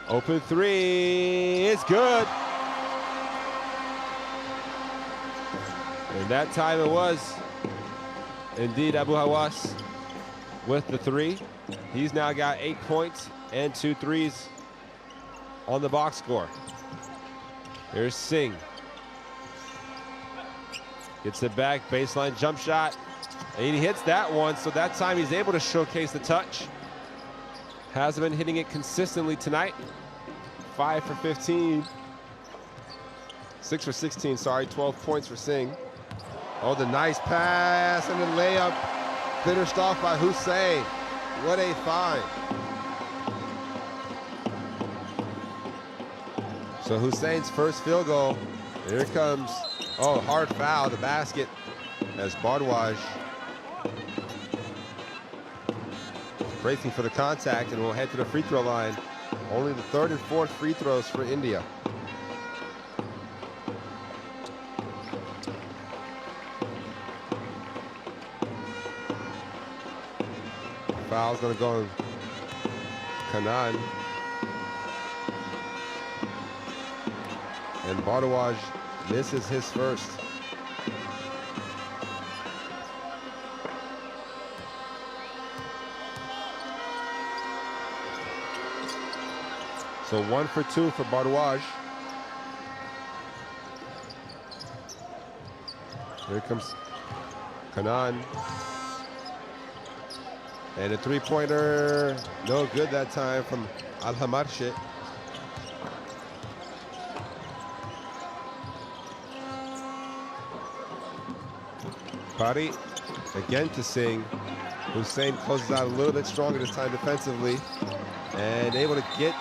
Open 3 is good. And that time it was indeed Abu Hawas with the 3. He's now got 8 points and 2 threes on the box score. Here's Singh. Gets it back, baseline jump shot. And he hits that one, so that time he's able to showcase the touch. Hasn't been hitting it consistently tonight. 5 for 15. 6 for 16, sorry, 12 points for Singh. Oh, the nice pass and the layup. Finished off by Hussein. What a find. So Hussein's first field goal. Here it comes. Oh, hard foul, the basket as Bardwaj bracing for the contact, and we'll head to the free throw line Only the third and fourth free throws for India. Foul's gonna go on Kanan. And Bardawaj misses his first. So 1 for 2 for Bardawaj. Here comes Kanan. And a three-pointer, no good that time from Al-Hamarche. Pari again to Singh. Hussein closes out a little bit stronger this time defensively and able to get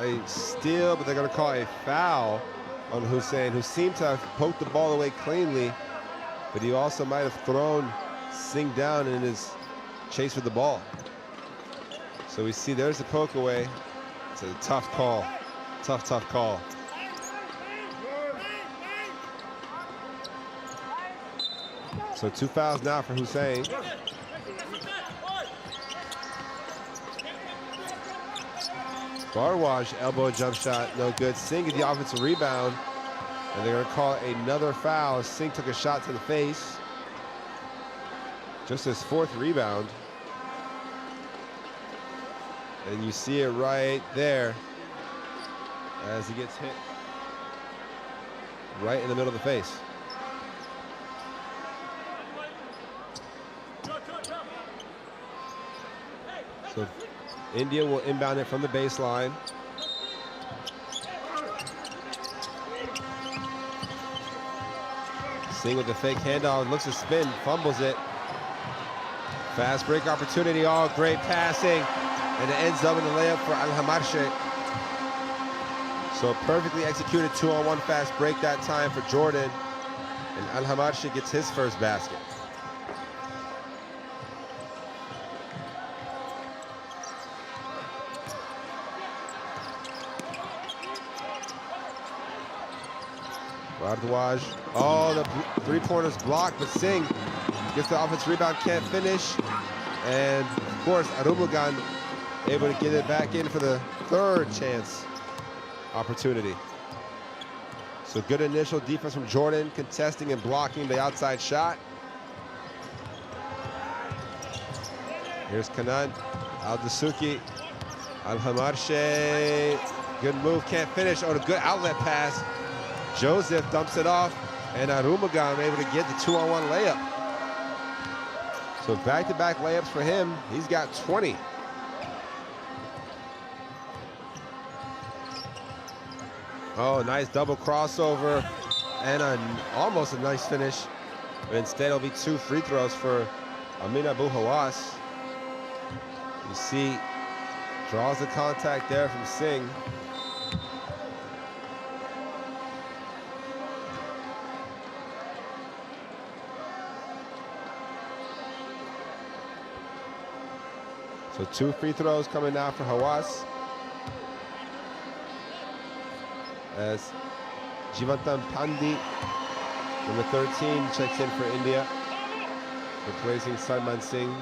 a steal, but they're going to call a foul on Hussein, who seemed to have poked the ball away cleanly, but he also might have thrown Singh down in his chase for the ball. So we see there's the poke away. It's a tough call. Tough call. So 2 fouls now for Hussein. Bardawaj elbow jump shot, no good. Singh get the offensive rebound, and they're gonna call another foul. Singh took a shot to the face. Just his 4th rebound. And you see it right there as he gets hit right in the middle of the face. So India will inbound it from the baseline. Singh with the fake handoff, looks to spin, fumbles it. Fast break opportunity, all great passing, and it ends up in the layup for Al-Hamarche. So perfectly executed 2-on-1 fast break that time for Jordan, and Al-Hamarche gets his first basket. Bardawaj, oh, the three-pointers blocked, but Singh gets the offensive rebound, can't finish. And of course, Arumugan able to get it back in for the 3rd chance opportunity. So good initial defense from Jordan, contesting and blocking the outside shot. Here's Kanan, Al-Dasuki, Al-Hamarche, good move, can't finish. Oh, a good outlet pass. Joseph dumps it off, and Arumugan able to get the 2-on-1 layup. So back-to-back layups for him. He's got 20. Oh, nice double crossover, and almost a nice finish. But instead, it'll be 2 free throws for Amin Abu Hawass. You see, draws the contact there from Singh. So 2 free throws coming now for Hawass. As Jivantan Pandey, number 13, checks in for India, replacing Salman Singh.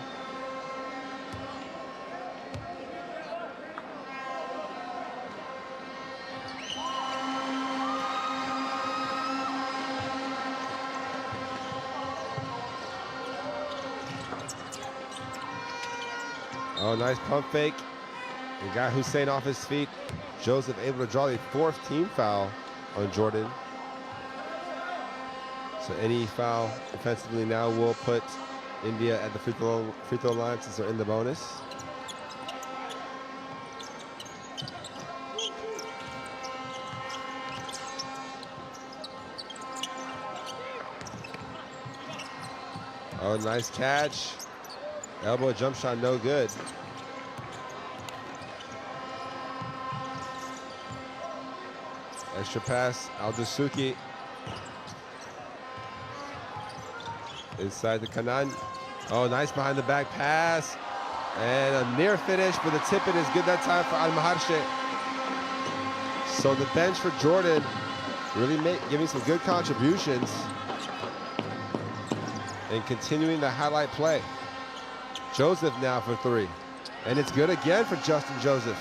Oh, nice pump fake. He got Hussein off his feet. Joseph able to draw the 4th team foul on Jordan. So any foul defensively now will put India at the free throw line since they're in the bonus. Oh, nice catch. Elbow jump shot, no good. Extra pass, Al-Dasuki. Inside the Kanan. Oh, nice behind the back pass. And a near finish, but the tip-in is good that time for Al-Maharshe. So the bench for Jordan really giving some good contributions and continuing the highlight play. Joseph now for three. And it's good again for Justin Joseph.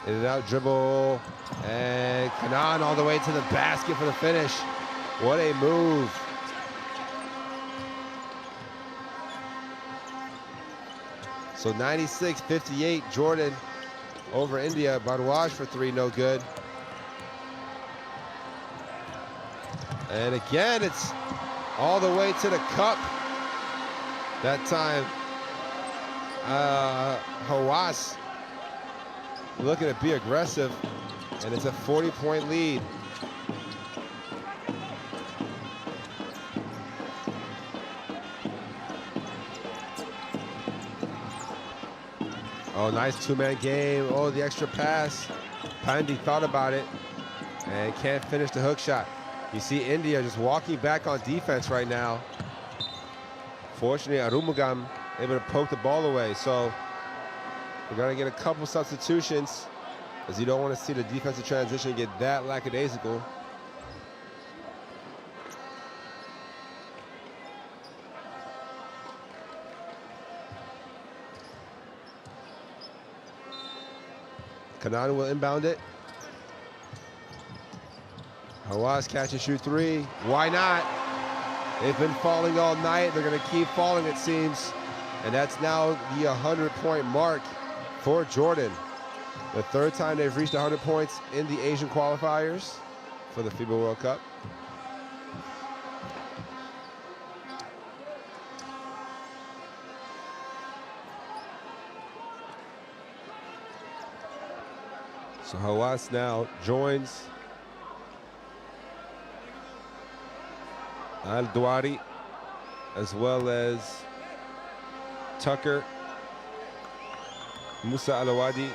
In and out dribble, and Kanan all the way to the basket for the finish. What a move. So 96-58, Jordan over India. Bharadwaj for three, no good. And again, it's all the way to the cup. That time, Hawass looking to be aggressive, and it's a 40-point lead. Oh, nice two-man game. Oh, the extra pass. Pandey thought about it and can't finish the hook shot. You see India just walking back on defense right now. Fortunately, Arumugam able to poke the ball away. So we're going to get a couple substitutions, as you don't want to see the defensive transition get that lackadaisical. Kanan will inbound it. Hawass catch and shoot three. Why not? They've been falling all night. They're going to keep falling, it seems. And that's now the 100-point mark for Jordan. The third time they've reached 100 points in the Asian qualifiers for the FIBA World Cup. So Hawass now joins Al-Dwari, as well as Tucker, Musa Alawadi,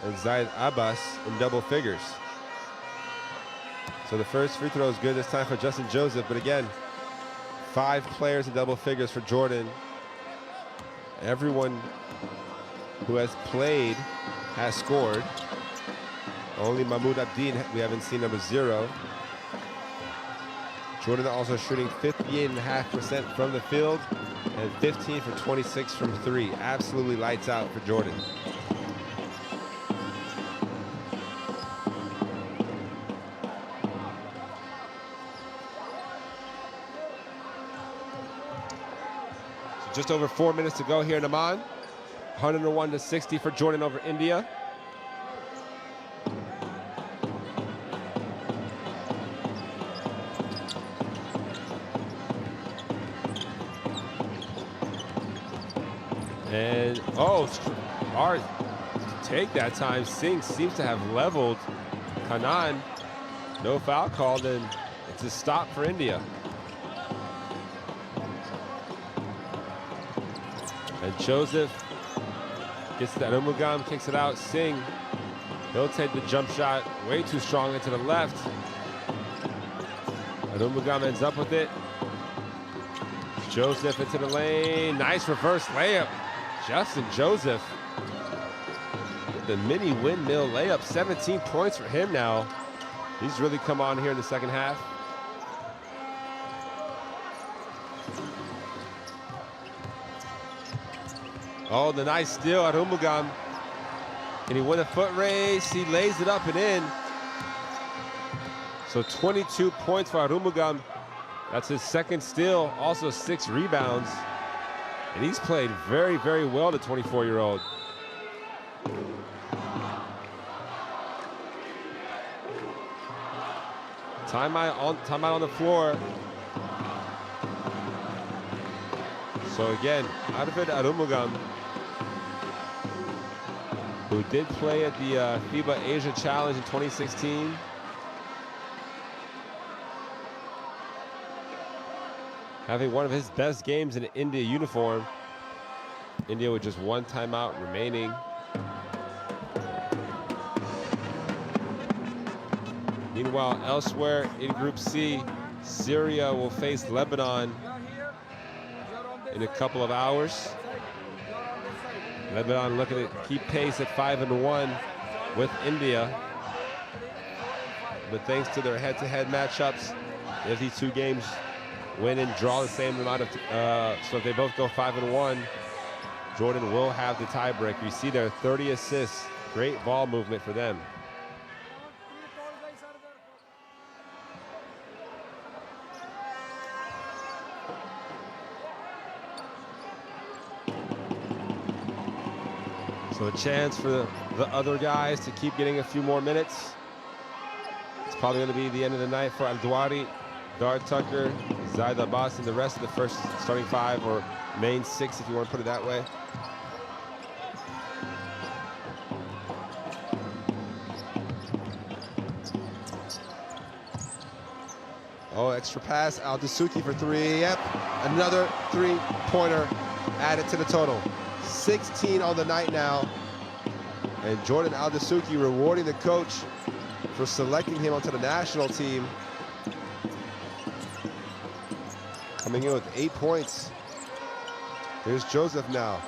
and Zaid Abbas in double figures. So the first free throw is good this time for Justin Joseph, but again, 5 players in double figures for Jordan. Everyone who has played has scored. Only Mahmoud Abdin, we haven't seen number 0. Jordan also shooting 58.5% from the field and 15 for 26 from 3. Absolutely lights out for Jordan. So just over 4 minutes to go here in Amman. 101-60 for Jordan over India. And, oh, hard to take that time. Singh seems to have leveled Kanan. No foul called, and it's a stop for India. And Joseph gets that Umugam, kicks it out. Singh, he'll take the jump shot way too strong into the left. And Umugam ends up with it. Joseph into the lane. Nice reverse layup. Justin Joseph with the mini windmill layup. 17 points for him now. He's really come on here in the second half. Oh, the nice steal at Umugam. Can he win a foot race? He lays it up and in. So 22 points for Arumugam. That's his second steal, also 6 rebounds. And he's played very, very well, the 24-year-old. Timeout on the floor. So again, Arvid Arumugam, who did play at the FIBA Asia Challenge in 2016. Having one of his best games in an India uniform. India with just 1 timeout remaining. Meanwhile, elsewhere in Group C, Syria will face Lebanon in a couple of hours. Lebanon looking to keep pace at 5-1 with India. But thanks to their head-to-head matchups, if these two games win and draw the same amount of, so if they both go 5-1, Jordan will have the tiebreaker. You see there, 30 assists, great ball movement for them. So a chance for the other guys to keep getting a few more minutes. It's probably going to be the end of the night for Al-Dawari, Dart Tucker, Zaid Abbas, and the rest of the first starting five, or main six if you want to put it that way. Oh, extra pass, Al-Dasuki for three. Yep, another three-pointer added to the total. 16 on the night now. And Jordan Al-Dasuki rewarding the coach for selecting him onto the national team. Coming in with 8 points. Here's Joseph now.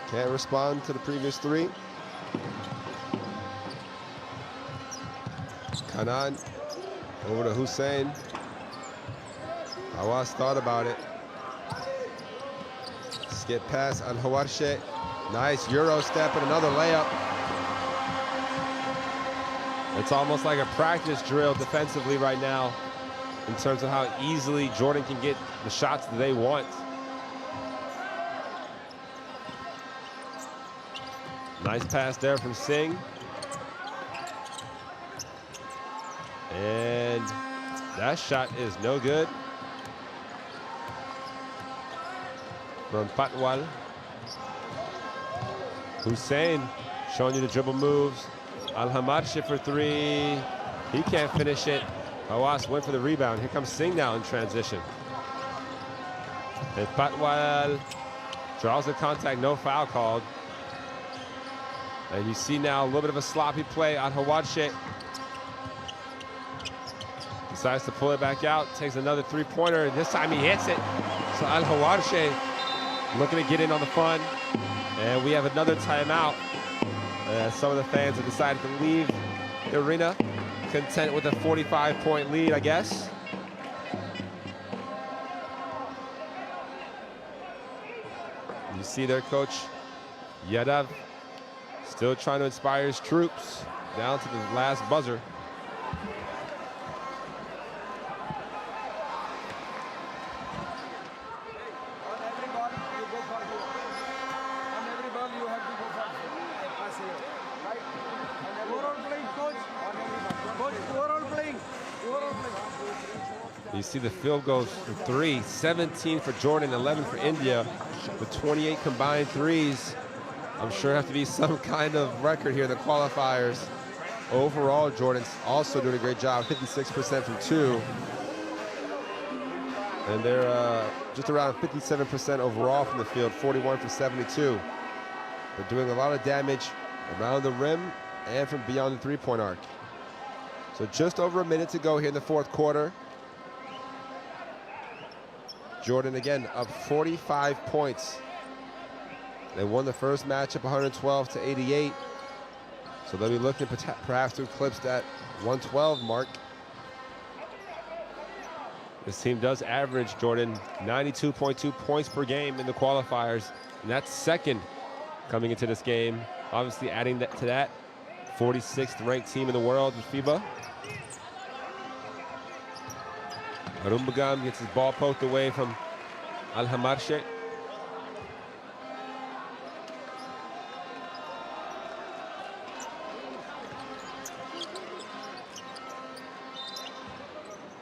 Can't respond to the previous three. Kanan over to Hussein. Hawass thought about it. Skip pass on Hawarshe. Nice Euro step and another layup. It's almost like a practice drill defensively right now in terms of how easily Jordan can get the shots that they want. Nice pass there from Singh. And that shot is no good. From Patwal. Hussein showing you the dribble moves. Al-Hamarshi for three. He can't finish it. Hawass went for the rebound. Here comes Singh now in transition. And Patwal draws the contact, no foul called. And you see now a little bit of a sloppy play on Hawarshe. Decides to pull it back out, takes another three-pointer, and this time he hits it. So Al-Hawarshe looking to get in on the fun. And we have another timeout. Some of the fans have decided to leave the arena, content with a 45-point lead, I guess. You see their coach, Yadav, still trying to inspire his troops down to the last buzzer. You see the field goes for three, 17 for Jordan, 11 for India, with 28 combined threes. I'm sure have to be some kind of record here in the qualifiers. Overall, Jordan's also doing a great job, 56% from two. And they're just around 57% overall from the field, 41 for 72. They're doing a lot of damage around the rim and from beyond the three-point arc. So just over a minute to go here in the fourth quarter. Jordan again up 45 points. They won the first matchup 112-88. So they'll be looking perhaps to eclipse that 112 mark. This team does average, Jordan, 92.2 points per game in the qualifiers, and that's second coming into this game. Obviously adding that to that, 46th ranked team in the world with FIBA. Arumbagam gets his ball poked away from Al-Hamarshi.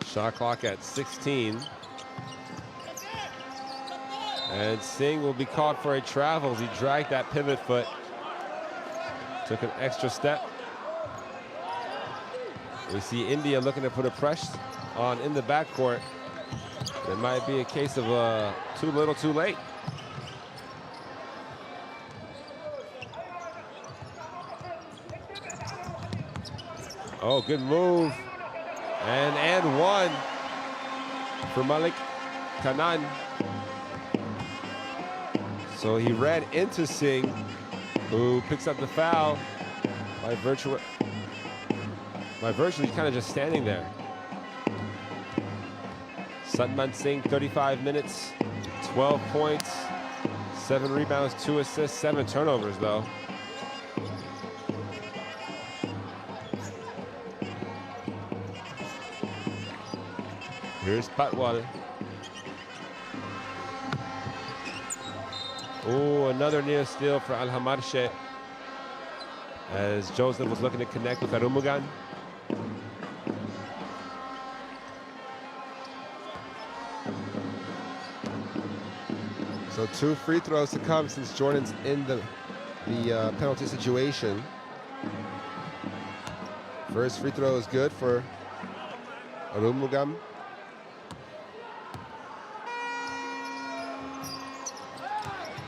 Shot clock at 16. And Singh will be caught for a travel as he dragged that pivot foot. Took an extra step. We see India looking to put a press on in the backcourt. It might be a case of too little, too late. Oh, good move. And one for Malik Kanan. So he ran into Singh, who picks up the foul by virtually kind of just standing there. Satman Singh, 35 minutes, 12 points, 7 rebounds, 2 assists, 7 turnovers though. Here's Patwal. Oh, another near steal for Al Hamarche, as Joseph was looking to connect with Arumugan. So 2 free throws to come since Jordan's in the penalty situation. First free throw is good for Arumugan.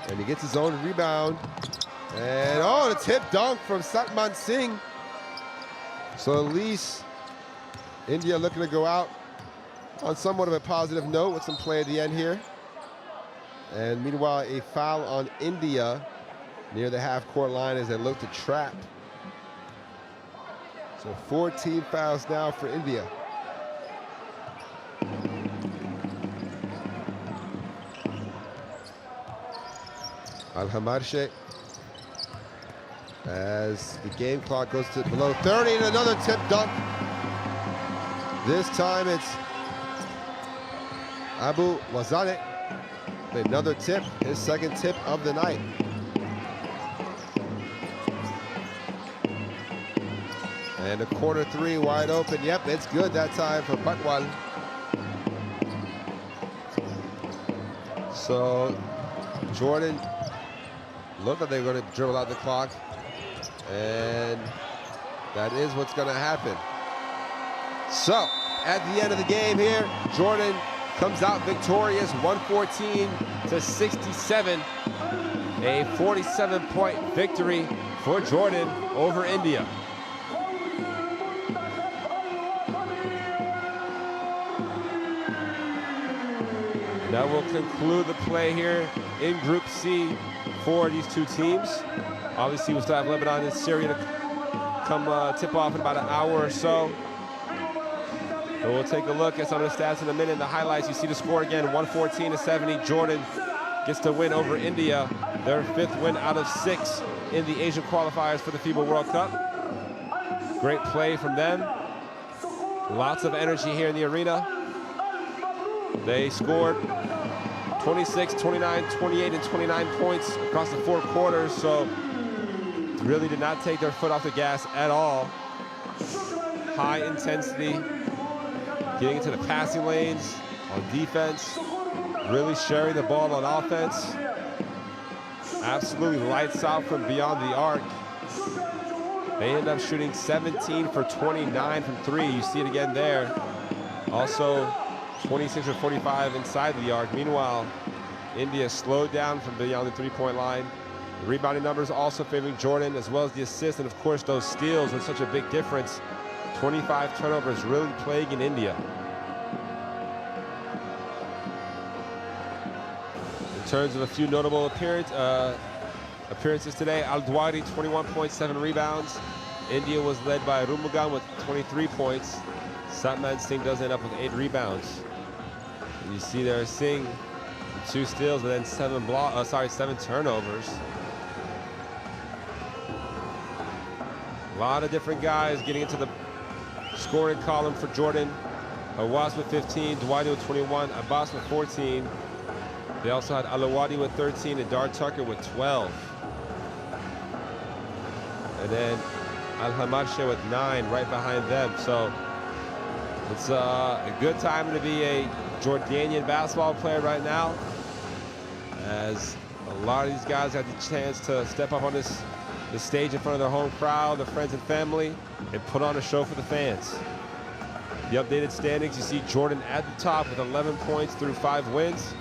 And he gets his own rebound. And oh, the tip dunk from Satman Singh. So at least India looking to go out on somewhat of a positive note with some play at the end here. And meanwhile, a foul on India near the half-court line as they look to trap. So 14 fouls now for India. Al Hamarche, as the game clock goes to below 30, and another tip dunk. This time it's Abu Wazane. Another tip, his second tip of the night. And a corner 3 wide open. Yep, it's good that time for Patwal. So Jordan looked like they were going to dribble out the clock, and that is what's going to happen. So at the end of the game here, Jordan comes out victorious, 114-67. A 47-point victory for Jordan over India. That will conclude the play here in Group C for these two teams. Obviously, we'll still have Lebanon and Syria to come tip off in about an hour or so. But we'll take a look at some of the stats in a minute. The highlights, you see the score again, 114-70. Jordan gets to win over India, their 5th win out of 6 in the Asian Qualifiers for the FIBA World Cup. Great play from them. Lots of energy here in the arena. They scored 26, 29, 28, and 29 points across the 4 quarters, so really did not take their foot off the gas at all. High intensity, getting into the passing lanes on defense, really sharing the ball on offense. Absolutely lights out from beyond the arc. They end up shooting 17 for 29 from 3. You see it again there. Also 26 or 45 inside the arc. Meanwhile, India slowed down from beyond the 3-point line. The rebounding numbers also favoring Jordan, as well as the assists, and of course those steals were such a big difference. 25 turnovers really plaguing India. In terms of a few notable appearances today, Al-Dwari, 21.7 rebounds. India was led by Rumugan with 23 points. Satman Singh does end up with 8 rebounds. And you see there Singh, 2 steals, but then 7 turnovers. A lot of different guys getting into the scoring column for Jordan. Awas with 15, Dwight with 21, Abbas with 14. They also had Alawadi with 13 and Dar Tucker with 12. And then Al-Hamarche with 9 right behind them. So it's a good time to be a Jordanian basketball player right now, as a lot of these guys have the chance to step up on this stage in front of their home crowd, their friends and family, and put on a show for the fans. The updated standings, you see Jordan at the top with 11 points through 5 wins.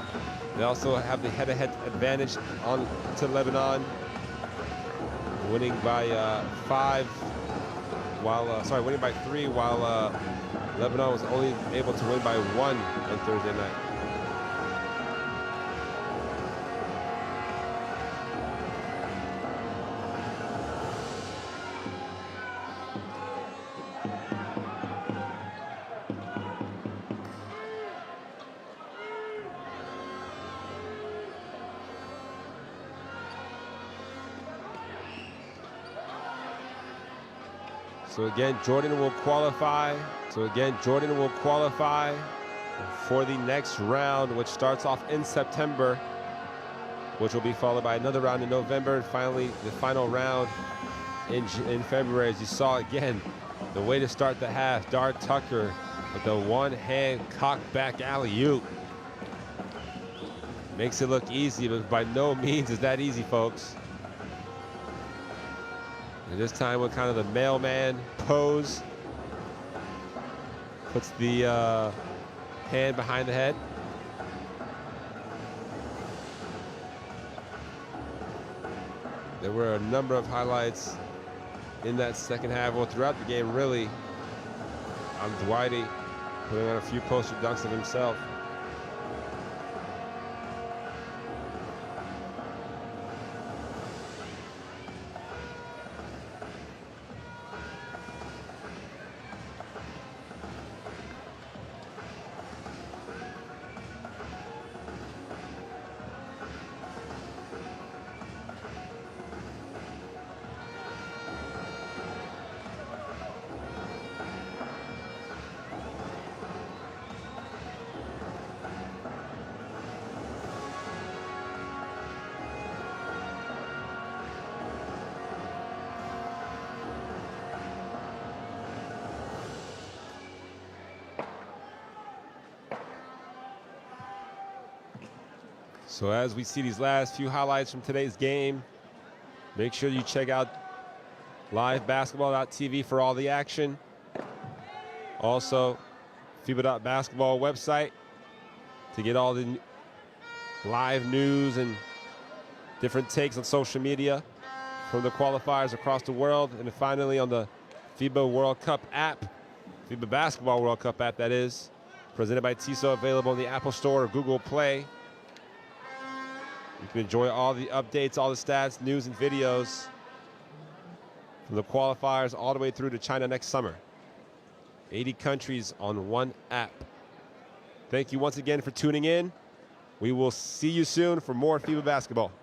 They also have the head-to-head advantage on to Lebanon, winning by 5 while winning by 3, while Lebanon was only able to win by 1 on Thursday night. So again, Jordan will qualify. For the next round, which starts off in September, which will be followed by another round in November, and finally the final round in February. As you saw again, the way to start the half, Dar Tucker with the one-hand cock-back alley-oop. Makes it look easy, but by no means is that easy, folks. And this time with kind of the mailman pose. Puts the hand behind the head. There were a number of highlights in that second half, well, throughout the game, really, on Dwighty putting on a few poster dunks of himself. So as we see these last few highlights from today's game, make sure you check out livebasketball.tv for all the action. Also, FIBA.basketball website to get all the live news and different takes on social media from the qualifiers across the world. And finally on the FIBA World Cup app, FIBA Basketball World Cup app, that is, presented by TISO, available in the Apple Store or Google Play. You can enjoy all the updates, all the stats, news, and videos from the qualifiers all the way through to China next summer. 80 countries on one app. Thank you once again for tuning in. We will see you soon for more FIBA basketball.